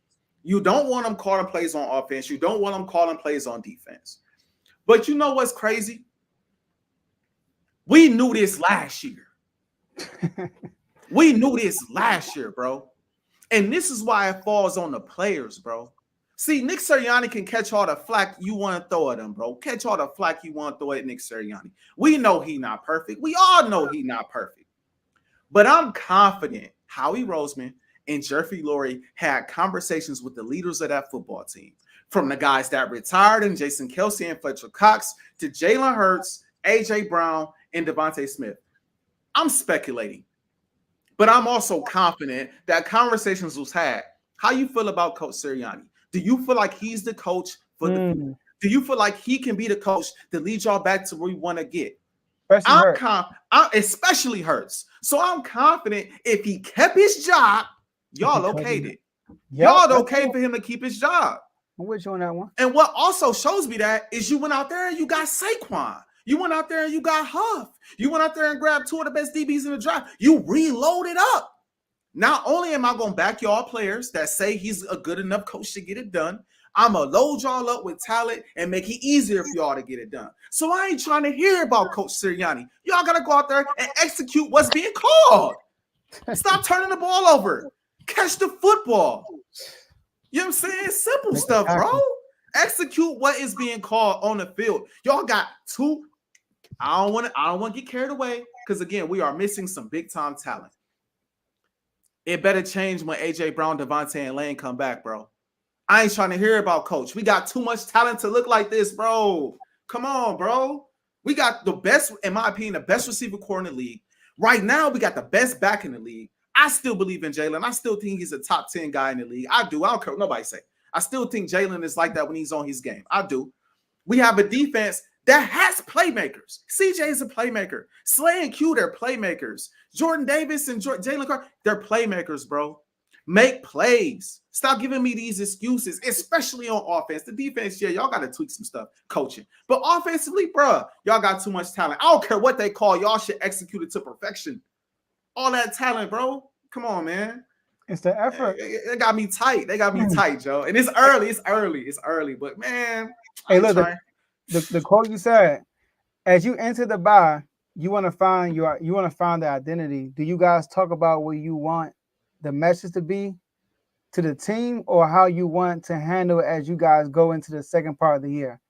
[SPEAKER 3] You don't want him calling plays on offense. You don't want him calling plays on defense. But you know what's crazy? We knew this last year. Bro. And this is why it falls on the players, bro. See, Nick Sirianni can catch all the flack you want to throw at him, bro. Catch all the flack you want to throw at Nick Sirianni. We know he's not perfect. We all know he's not perfect. But I'm confident Howie Roseman and Jeffrey Lurie had conversations with the leaders of that football team, from the guys that retired and Jason Kelsey and Fletcher Cox to Jalen Hurts, A.J. Brown, and Devontae Smith. I'm speculating, but I'm also confident that conversations was had. How you feel about Coach Sirianni? Do you feel like he's the coach for the future? Do you feel like he can be the coach that leads y'all back to where we want to get? Especially Hurts. So I'm confident if he kept his job, y'all okayed it. Y'all okay for him to keep his job.
[SPEAKER 2] I'm with you on that one.
[SPEAKER 3] And what also shows me that is you went out there and you got Saquon. You went out there and you got Huff. You went out there and grabbed 2 of the best DBs in the draft. You reloaded up. Not only am I going to back y'all players that say he's a good enough coach to get it done, I'm going to load y'all up with talent and make it easier for y'all to get it done. So I ain't trying to hear about Coach Sirianni. Y'all got to go out there and execute what's being called. Stop turning the ball over. Catch the football. You know what I'm saying? Simple stuff, bro. Execute what is being called on the field. Y'all got 2. I don't want to get carried away because, again, we are missing some big-time talent. It better change when A.J. Brown, Devontae, and Lane come back, bro. I ain't trying to hear about coach. We got too much talent to look like this, bro. Come on, bro. We got the best, in my opinion, the best receiver core in the league. Right now, we got the best back in the league. I still believe in Jalen. I still think he's a top 10 guy in the league. I do. I don't care what nobody say. I still think Jalen is like that when he's on his game. I do. We have a defense that has playmakers. CJ is a playmaker. Slay and Q, they're playmakers. Jordan Davis and Jalen Carter, they're playmakers, bro. Make plays. Stop giving me these excuses, especially on offense. The defense, yeah, y'all got to tweak some stuff, coaching. But offensively, bro, y'all got too much talent. I don't care what they call. Y'all should execute it to perfection. All that talent, bro. Come on, man.
[SPEAKER 2] It's the effort.
[SPEAKER 3] They got me tight. They got me tight, Joe. And it's early. But, man.
[SPEAKER 2] Hey, look, the quote you said, as you enter the bye, you want to find the identity. Do you guys talk about what you want the message to be to the team, or how you want to handle it as you guys go into the second part of the year?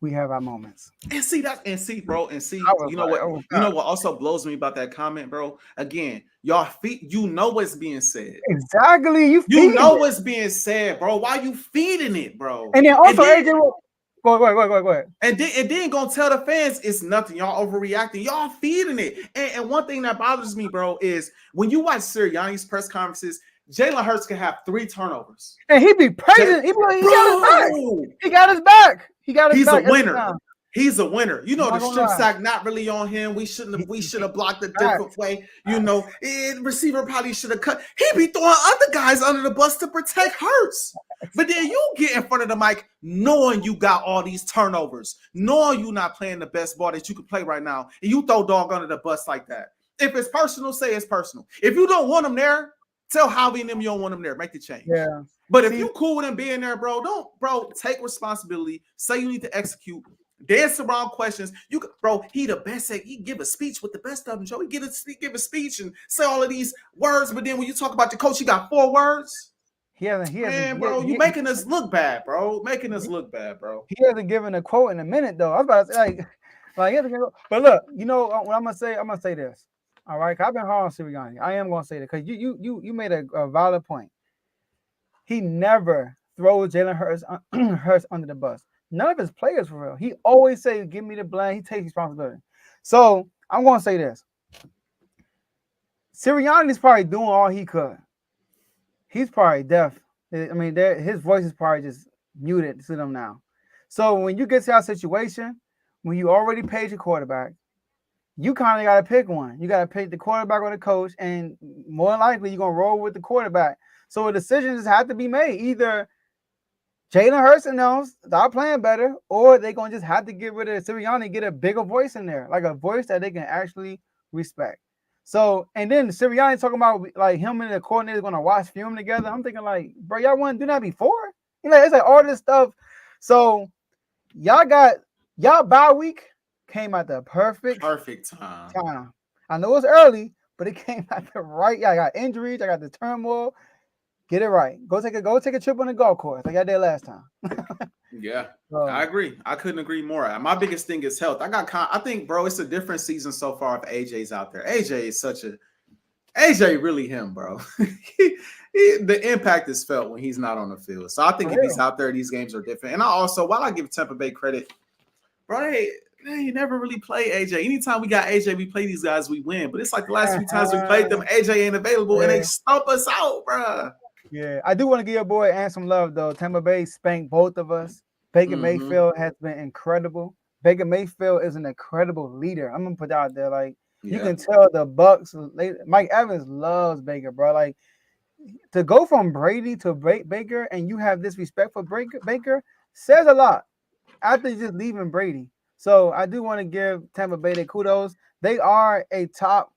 [SPEAKER 2] We have our moments.
[SPEAKER 3] And see that, and see, bro, and see,
[SPEAKER 2] I was like, oh
[SPEAKER 3] you
[SPEAKER 2] God.
[SPEAKER 3] know what also blows me about that comment, bro? Again, y'all feet, you know what's being said.
[SPEAKER 2] Exactly. You
[SPEAKER 3] You know
[SPEAKER 2] it.
[SPEAKER 3] what's being said, bro. Why you feeding it, bro?
[SPEAKER 2] And then also, AJ, go ahead.
[SPEAKER 3] And then gonna tell the fans it's nothing. Y'all overreacting. Y'all feeding it. And one thing that bothers me, bro, is when you watch Sirianni's press conferences, Jalen Hurts can have 3 turnovers.
[SPEAKER 2] And he be praising. He got his back. He got his back.
[SPEAKER 3] He's a winner. He's a winner. You know, the strip
[SPEAKER 2] lie.
[SPEAKER 3] sack not really on him. We should have blocked a different way. You know, receiver probably should have cut. He be throwing other guys under the bus to protect Hurts. But then you get in front of the mic knowing you got all these turnovers, knowing you not playing the best ball that you could play right now, and you throw dog under the bus like that. If it's personal, say it's personal. If you don't want him there, tell Howie and them you don't want him there. Make the change.
[SPEAKER 2] Yeah.
[SPEAKER 3] But if you cool with him being there, bro, take responsibility. Say you need to execute. Dance around questions. You, bro, he the best. He give a speech with the best of them, Joe. He give a speech and say all of these words, but then when you talk about your coach, he got 4 words.
[SPEAKER 2] He hasn't, bro.
[SPEAKER 3] You making us look bad, bro. Making us look bad, bro.
[SPEAKER 2] He hasn't given a quote in a minute, though. I was about to say, but look, you know what I'm gonna say. I'm gonna say this. All right, I've been hard on Sirianni. I am gonna say that because you made a valid point. He never throws Jalen Hurts under the bus. None of his players, for real. He always say, "Give me the blame." He takes responsibility. So I'm gonna say this: Sirianni's probably doing all he could. He's probably deaf. I mean, his voice is probably just muted to them now. So when you get to that situation, when you already paid your quarterback, you kind of got to pick one. You got to pick the quarterback or the coach, and more than likely, you're going to roll with the quarterback. So a decision just have to be made. Either Jalen Hurts and them start playing better, or they're going to just have to get rid of Sirianni, get a bigger voice in there, like a voice that they can actually respect. So, and then Sirianni talking about like him and the coordinator going to watch film together. I'm thinking like, bro, y'all want to do that before? You know, it's like all this stuff. So y'all bye week came at the perfect time. I know it's early, but it came at the right. Yeah, I got injuries. I got the turmoil. Get it right. Go take a trip on the golf course. I got there last time.
[SPEAKER 3] Yeah, I agree. I couldn't agree more. My biggest thing is health. I think, bro, it's a different season so far if AJ's out there. AJ really him, bro. The impact is felt when he's not on the field. So I think if he's out there, these games are different. And while I give Tampa Bay credit, bro, they never really play AJ. Anytime we got AJ, we play these guys, we win. But it's like the last few times we played them, AJ ain't available, and they stomp us out, bro.
[SPEAKER 2] Yeah, I do want to give your boy and some love, though. Tampa Bay spanked both of us. Baker Mayfield has been incredible. Baker Mayfield is an incredible leader. I'm going to put that out there. Like, you can tell the Bucks, Mike Evans loves Baker, bro. Like, to go from Brady to Baker and you have this respect for Baker says a lot after just leaving Brady. So I do want to give Tampa Bay their kudos. They are a top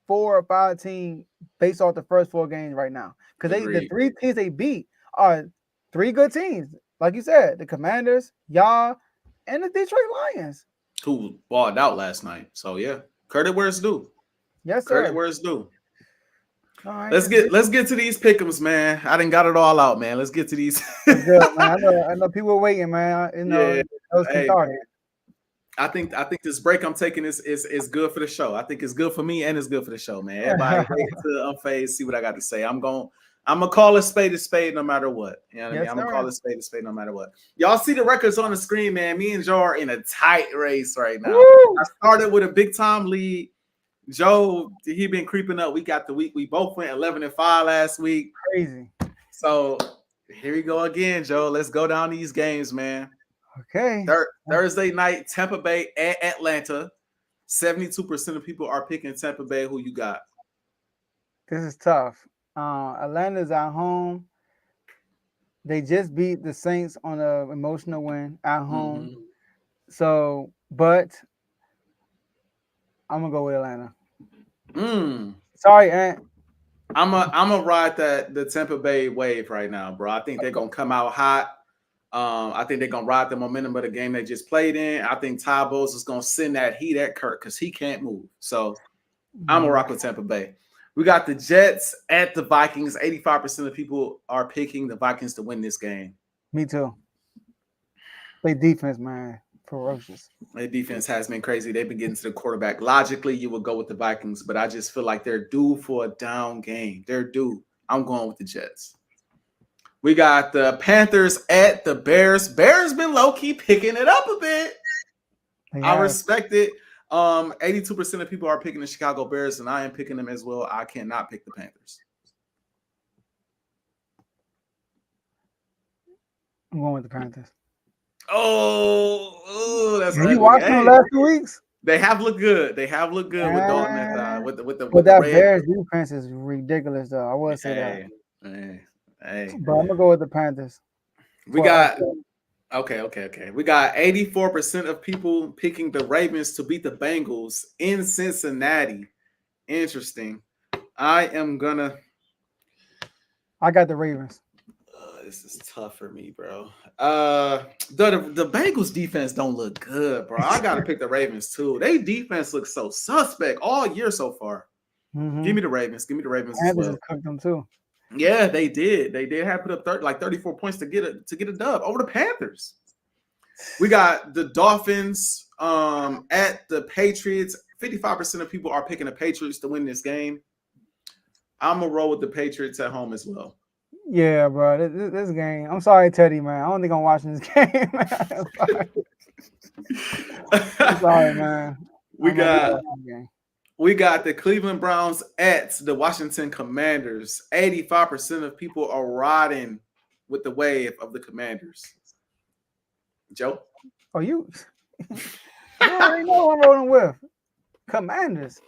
[SPEAKER 2] 4 or 5 team based off the first 4 games right now. Because the 3 teams they beat are 3 good teams. Like you said, the Commanders, y'all, and the Detroit Lions.
[SPEAKER 3] Who balled out last night. So yeah, credit where it's due.
[SPEAKER 2] Yes, sir.
[SPEAKER 3] Credit where it's due.
[SPEAKER 2] All right,
[SPEAKER 3] let's get to these pick'ems, man. I done got it all out, man. Let's get to these.
[SPEAKER 2] Good, man. I know people are waiting, man. You know,
[SPEAKER 3] I think this break I'm taking is good for the show. I think it's good for me and it's good for the show, man. Everybody wait to unfazed, see what I got to say. I'm gonna call a spade no matter what. You know what I mean? I'm gonna call a spade no matter what. Y'all see the records on the screen, man. Me and Joe are in a tight race right now. Woo! I started with a big time lead. Joe, he been creeping up week after week. We both went 11-5 last week.
[SPEAKER 2] Crazy.
[SPEAKER 3] So here we go again, Joe. Let's go down these games, man.
[SPEAKER 2] Okay.
[SPEAKER 3] Thursday night, Tampa Bay at Atlanta. 72% of people are picking Tampa Bay. Who you got?
[SPEAKER 2] This is tough. Atlanta's at home. They just beat the Saints on an emotional win at home. Mm-hmm. So, but I'm gonna go with Atlanta. Sorry, Ant.
[SPEAKER 3] I'm a ride the Tampa Bay wave right now, bro. I think they're gonna come out hot. I think they're gonna ride the momentum of the game they just played in. I think Ty Bowles is gonna send that heat at Kirk because he can't move. So I'm gonna rock with Tampa Bay. We got the Jets at the Vikings. 85% of people are picking the Vikings to win this game.
[SPEAKER 2] Me too. Play defense, man. Ferocious.
[SPEAKER 3] Their defense has been crazy. They've been getting to the quarterback. Logically, you would go with the Vikings, but I just feel like they're due for a down game. They're due. I'm going with the Jets. We got the Panthers at the Bears. Bears been low-key picking it up a bit. I respect it. 82% of people are picking the Chicago Bears, and I am picking them as well. I cannot pick the Panthers.
[SPEAKER 2] I'm going with the Panthers.
[SPEAKER 3] Oh, that's
[SPEAKER 2] you watched them the last 2 weeks?
[SPEAKER 3] They have looked good. They have looked good with Dalton and
[SPEAKER 2] with that Bears defense is ridiculous, though. I would say
[SPEAKER 3] that.
[SPEAKER 2] But I'm gonna go with the Panthers.
[SPEAKER 3] We got okay. We got 84% of people picking the Ravens to beat the Bengals in Cincinnati. Interesting. I got
[SPEAKER 2] the Ravens.
[SPEAKER 3] This is tough for me, bro. The Bengals defense don't look good, bro. I gotta pick the Ravens too. They defense looks so suspect all year so far.
[SPEAKER 2] Mm-hmm.
[SPEAKER 3] Give me the Ravens. Give me the Ravens
[SPEAKER 2] as well. Cooked them too.
[SPEAKER 3] Yeah, they did. They did have put up 34 points to get a dub over the Panthers. We got the Dolphins at the Patriots. 55% of people are picking the Patriots to win this game. I'm gonna roll with the Patriots at home as well.
[SPEAKER 2] Yeah, bro. This game. I'm sorry, Teddy, man. I don't think I'm watching this game. I'm sorry, man.
[SPEAKER 3] We got the Cleveland Browns at the Washington Commanders. 85% of people are riding with the wave of the Commanders. Joe?
[SPEAKER 2] Oh, you already know I'm rolling with. Commanders.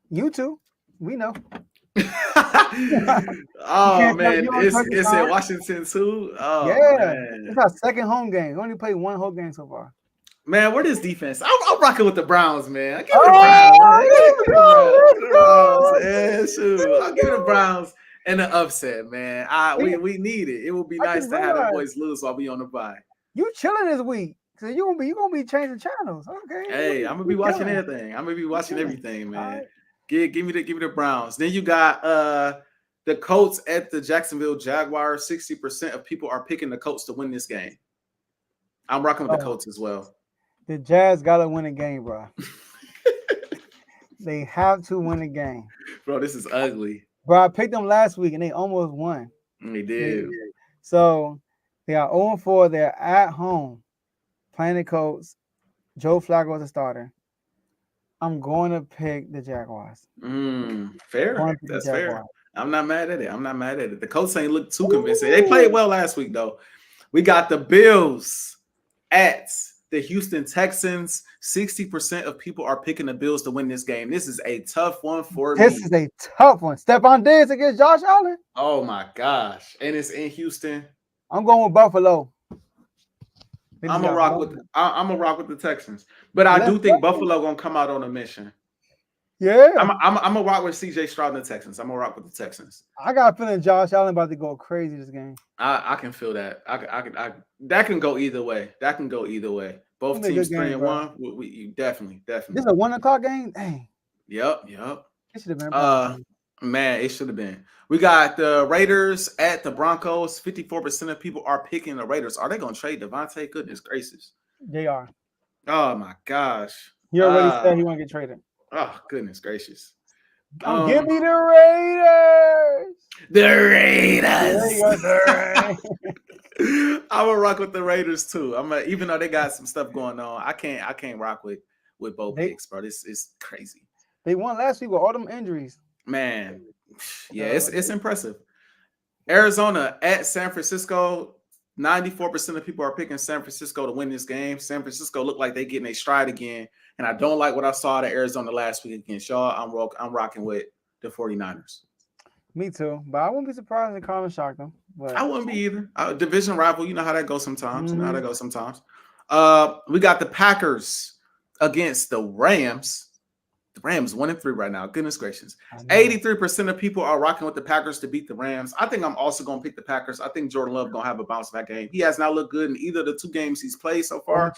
[SPEAKER 2] You too. We know.
[SPEAKER 3] Oh, man. It's in Washington too? Oh,
[SPEAKER 2] yeah.
[SPEAKER 3] Man.
[SPEAKER 2] It's our second home game. We only played one whole game so far.
[SPEAKER 3] Man, where this defense? I'm rocking with the Browns, man. Give me the Browns. Yeah, shoot. I'll give it the Browns and the upset, man. We need it. It would be nice to have the boys lose while we on the bye.
[SPEAKER 2] You chilling this week. So you gonna be changing channels. Okay.
[SPEAKER 3] Hey, I'm gonna be watching everything. I'm gonna be watching everything, man. Right. Give me the Browns. Then you got the Colts at the Jacksonville Jaguars. 60% of people are picking the Colts to win this game. I'm rocking with the Colts as well.
[SPEAKER 2] The Jazz gotta win a game, bro. They have to win a game.
[SPEAKER 3] Bro, this is ugly.
[SPEAKER 2] Bro, I picked them last week and they almost won.
[SPEAKER 3] They did.
[SPEAKER 2] So they are 0-4. They're at home playing the Colts. Joe Flacco is a starter. I'm going to pick the Jaguars.
[SPEAKER 3] Fair. That's fair. I'm not mad at it. The Colts ain't look too convincing. They played well last week, though. We got the Bills at the Houston Texans. 60% of people are picking the Bills to win this game. This is a tough one for me.
[SPEAKER 2] This is a tough one. Stephon Diggs against Josh Allen.
[SPEAKER 3] Oh, my gosh. And it's in Houston.
[SPEAKER 2] I'm going with Buffalo.
[SPEAKER 3] I'm gonna rock with the Texans, but I do think Buffalo gonna come out on a mission.
[SPEAKER 2] Yeah,
[SPEAKER 3] I'm gonna rock with CJ Stroud and the Texans. I'm gonna rock with the Texans.
[SPEAKER 2] I got a feeling Josh Allen about to go crazy this game.
[SPEAKER 3] I can feel that. That can go either way. Both teams 3-1. We definitely.
[SPEAKER 2] This is a 1 o'clock game. Dang.
[SPEAKER 3] Yep.
[SPEAKER 2] It should have been.
[SPEAKER 3] Man, it should have been. We got the Raiders at the Broncos. 54% of people are picking the Raiders. Are they going to trade Devontae? Goodness gracious.
[SPEAKER 2] They are.
[SPEAKER 3] Oh, my gosh.
[SPEAKER 2] He already said he want to get traded.
[SPEAKER 3] Oh, goodness gracious.
[SPEAKER 2] Give me the Raiders.
[SPEAKER 3] The Raiders. I'm going to rock with the Raiders, too. Even though they got some stuff going on, I can't rock with both picks, bro. It's crazy.
[SPEAKER 2] They won last week with all them injuries.
[SPEAKER 3] Man, yeah, it's impressive. Arizona at San Francisco. 94% of people are picking San Francisco to win this game. San Francisco look like they getting a stride again, and I don't like what I saw at Arizona last week against y'all. I'm rocking with the 49ers.
[SPEAKER 2] Me too, but I wouldn't be surprised if Colin shocked them. But
[SPEAKER 3] I wouldn't be either. Division rival, you know how that goes sometimes. We got the Packers against the Rams. The Rams 1-3 right now. Goodness gracious. 83% of people are rocking with the Packers to beat the Rams. I think I'm also going to pick the Packers. I think Jordan Love going to have a bounce back game. He has not looked good in either of the 2 games he's played so far.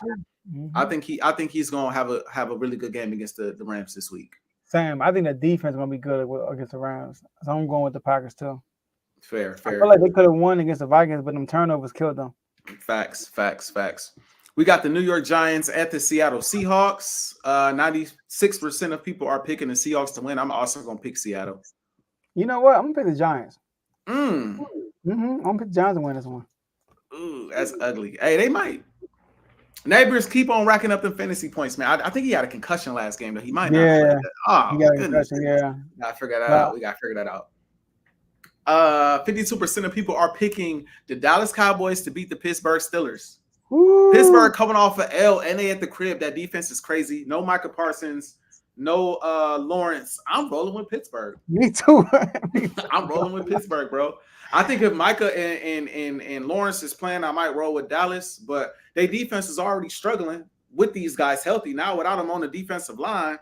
[SPEAKER 2] Mm-hmm.
[SPEAKER 3] I think he's going to have a really good game against the Rams this week.
[SPEAKER 2] Sam, I think the defense is going to be good against the Rams. So I'm going with the Packers too.
[SPEAKER 3] Fair.
[SPEAKER 2] I feel like they could have won against the Vikings, but them turnovers killed them.
[SPEAKER 3] Facts. We got the New York Giants at the Seattle Seahawks. 96% of people are picking the Seahawks to win. I'm also going to pick Seattle.
[SPEAKER 2] You know what? I'm going to pick the Giants.
[SPEAKER 3] Mm.
[SPEAKER 2] I'm going to pick the Giants to win this one.
[SPEAKER 3] Ooh, that's ugly. Hey, they might. Neighbors keep on racking up them fantasy points, man. I think he had a concussion last game, though. He might not.
[SPEAKER 2] Yeah.
[SPEAKER 3] Oh,
[SPEAKER 2] he got a
[SPEAKER 3] goodness.
[SPEAKER 2] concussion, yeah.
[SPEAKER 3] Gotta figure that out. We got to figure that out. 52% of people are picking the Dallas Cowboys to beat the Pittsburgh Steelers.
[SPEAKER 2] Woo.
[SPEAKER 3] Pittsburgh coming off an L, and they at the crib. That defense is crazy. No Micah Parsons, no Lawrence. I'm rolling with Pittsburgh.
[SPEAKER 2] Me too.
[SPEAKER 3] I'm rolling with Pittsburgh, bro. I think if Micah and Lawrence is playing, I might roll with Dallas, but their defense is already struggling with these guys healthy. Now, without them on the defensive line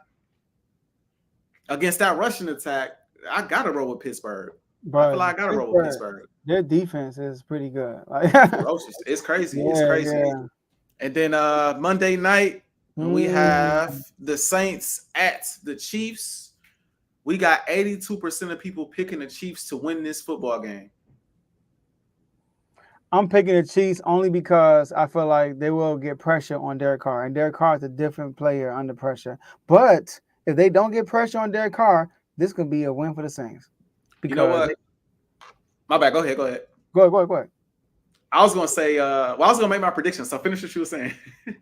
[SPEAKER 3] against that rushing attack, I got to roll with Pittsburgh.
[SPEAKER 2] But
[SPEAKER 3] I feel like I got to roll with Pittsburgh.
[SPEAKER 2] Their defense is pretty good.
[SPEAKER 3] Ferocious. It's crazy.
[SPEAKER 2] Yeah,
[SPEAKER 3] it's crazy.
[SPEAKER 2] Yeah.
[SPEAKER 3] And then Monday night, we have the Saints at the Chiefs. We got 82% of people picking the Chiefs to win this football game.
[SPEAKER 2] I'm picking the Chiefs only because I feel like they will get pressure on Derek Carr. And Derek Carr is a different player under pressure. But if they don't get pressure on Derek Carr, this could be a win for the Saints.
[SPEAKER 3] You know what? My bad. Go ahead.
[SPEAKER 2] Go ahead.
[SPEAKER 3] I was gonna say, I was gonna make my prediction. So finish what you were saying.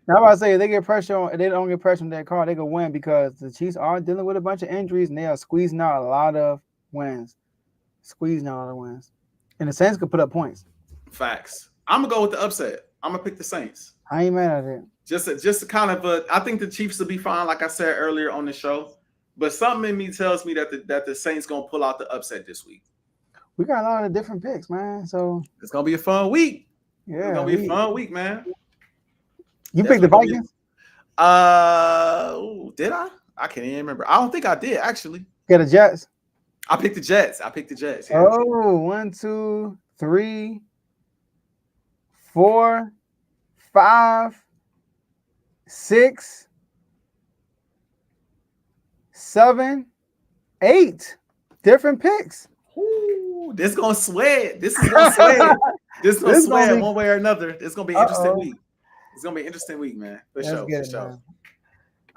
[SPEAKER 2] Now, I'm about to say if they don't get pressure on their car, they can win because the Chiefs are dealing with a bunch of injuries and they are squeezing out a lot of wins. And the Saints could put up points.
[SPEAKER 3] Facts. I'm gonna go with the upset. I'm gonna pick the Saints.
[SPEAKER 2] I ain't mad at it.
[SPEAKER 3] Just kind of I think the Chiefs will be fine, like I said earlier on the show. But something in me tells me that the Saints gonna pull out the upset this week.
[SPEAKER 2] We got a lot of different picks, man. So
[SPEAKER 3] it's gonna be a fun week.
[SPEAKER 2] Yeah,
[SPEAKER 3] it's gonna be a fun week, man.
[SPEAKER 2] You picked the Vikings?
[SPEAKER 3] Did I? I can't even remember. I don't think I did actually.
[SPEAKER 2] Get the Jets.
[SPEAKER 3] I picked the Jets. Yeah.
[SPEAKER 2] Oh, 1, 2, 3, 4, 5, 6, 7, 8 different picks.
[SPEAKER 3] Ooh, this is gonna sway. This is gonna sway one way or another. It's gonna be an interesting week. It's gonna be an interesting week, man. For sure.
[SPEAKER 2] Man.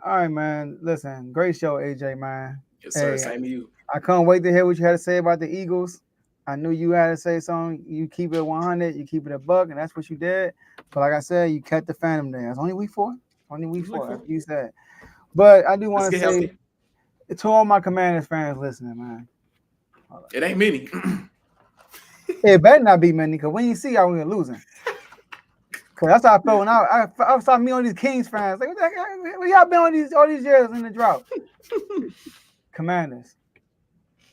[SPEAKER 2] All right, man. Listen, great show, AJ, man.
[SPEAKER 3] Yes, sir. Same to you.
[SPEAKER 2] I can't wait to hear what you had to say about the Eagles. I knew you had to say something. You keep it 100, you keep it a buck, and that's what you did. But like I said, you kept the Phantom there. It's only week 4. You said. But I do want to say to all my Commanders fans listening, man.
[SPEAKER 3] It ain't many.
[SPEAKER 2] It better not be many, because when you see how we're losing. Because that's how I felt when I saw me on these Kings fans. Like, where y'all been all these years in the drought? Commanders.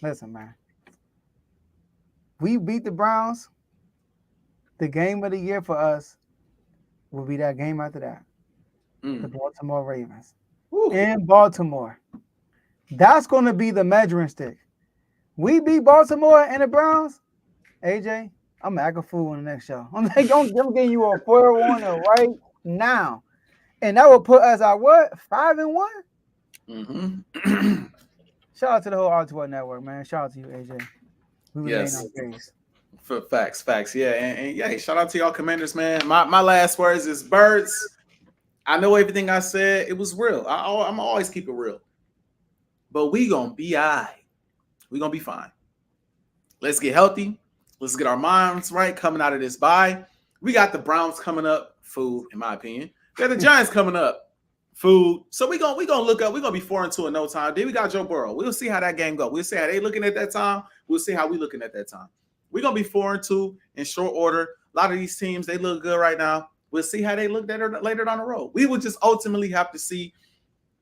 [SPEAKER 2] Listen, man. We beat the Browns. The game of the year for us will be that game after that. The Baltimore Ravens. In Baltimore. That's going to be the measuring stick. We beat Baltimore and the Browns. AJ, I'm acting a fool in the next show. I'm giving you a 4-1 right now. And that will put us at what? 5-1?
[SPEAKER 3] Mm-hmm.
[SPEAKER 2] Shout out to the whole R2 network, man. Shout out to you, AJ. We
[SPEAKER 3] yes.
[SPEAKER 2] On base.
[SPEAKER 3] For facts. Yeah. And yeah, shout out to y'all Commanders, man. My last words is birds. I know everything I said, it was real. I'm always keep it real. But we gonna be all right. We gonna be fine. Let's get healthy. Let's get our minds right coming out of this bye. We got the Browns coming up, food, in my opinion. We got the Giants coming up, food. So we gonna look up. We're gonna be 4-2 in no time. Then we got Joe Burrow. We'll see how that game go. We'll see how they looking at that time. We'll see how we looking at that time. We're gonna be 4-2 in short order. A lot of these teams, they look good right now. We'll see how they look later down the road. We will just ultimately have to see.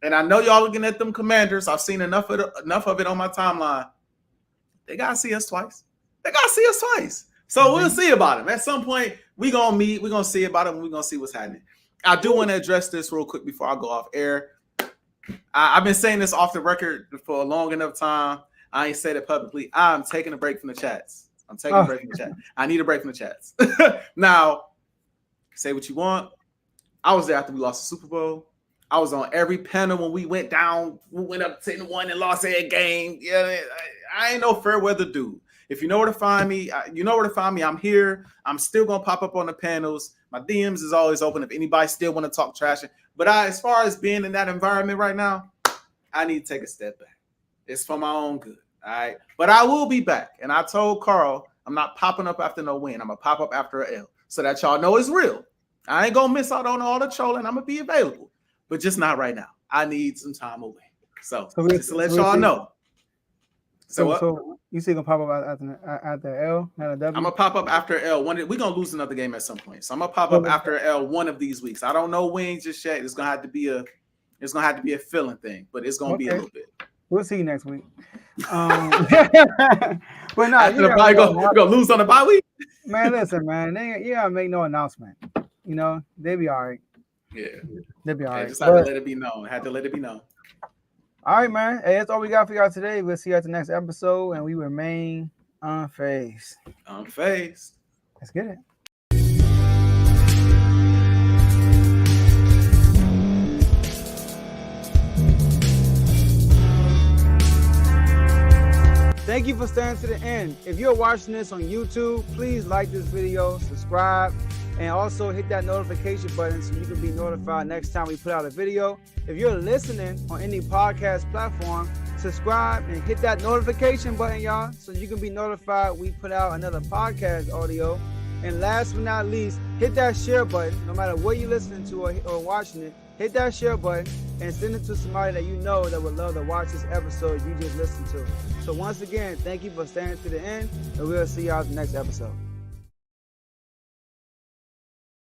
[SPEAKER 3] And I know y'all looking at them Commanders. I've seen enough of it on my timeline. They gotta see us twice. So we'll see about them. At some point, we gonna meet. We're gonna see about them. We're gonna see what's happening. I do want to address this real quick before I go off air. I've been saying this off the record for a long enough time. I ain't said it publicly. I'm taking a break from the chats. I'm taking a break from the chat. I need a break from the chats. Now, say what you want. I was there after we lost the Super Bowl. I was on every panel when we went down. We went up 10-1 and lost a game. Yeah, I ain't no fair weather dude. If you know where to find me, you know where to find me. I'm here. I'm still gonna pop up on the panels. My DMs is always open if anybody still want to talk trash. But as far as being in that environment right now, I need to take a step back. It's for my own good. All right. But I will be back. And I told Carl, I'm not popping up after no win. I'm gonna pop up after an L so that y'all know it's real. I ain't gonna miss out on all the trolling. I'm gonna be available, but just not right now. I need some time away. So just to let y'all know.
[SPEAKER 2] So you see gonna pop up after L, not a W?
[SPEAKER 3] I'm gonna pop up after L. We're gonna lose another game at some point. So I'm gonna pop up after L one of these weeks. I don't know when just yet. It's gonna have to be a feeling thing, but it's gonna be a little bit.
[SPEAKER 2] We'll see you next week. But no,
[SPEAKER 3] you're gonna lose on the bye week.
[SPEAKER 2] Man, listen, man, you gotta make no announcement. You know, they be all right.
[SPEAKER 3] Yeah,
[SPEAKER 2] they'll be all right.
[SPEAKER 3] Just had to let it be known. Had to let it be known.
[SPEAKER 2] All right, man. Hey, that's all we got for y'all today. We'll see you at the next episode, and we remain unfazed.
[SPEAKER 3] Unfazed.
[SPEAKER 2] Let's get it. Thank you for staying to the end. If you're watching this on YouTube, please like this video, subscribe, and also hit that notification button so you can be notified next time we put out a video. If you're listening on any podcast platform, subscribe and hit that notification button, y'all, so you can be notified we put out another podcast audio. And last but not least, hit that share button. No matter what you're listening to or watching it, hit that share button and send it to somebody that you know that would love to watch this episode you just listened to. So once again, thank you for staying to the end, and we'll see y'all at the next episode.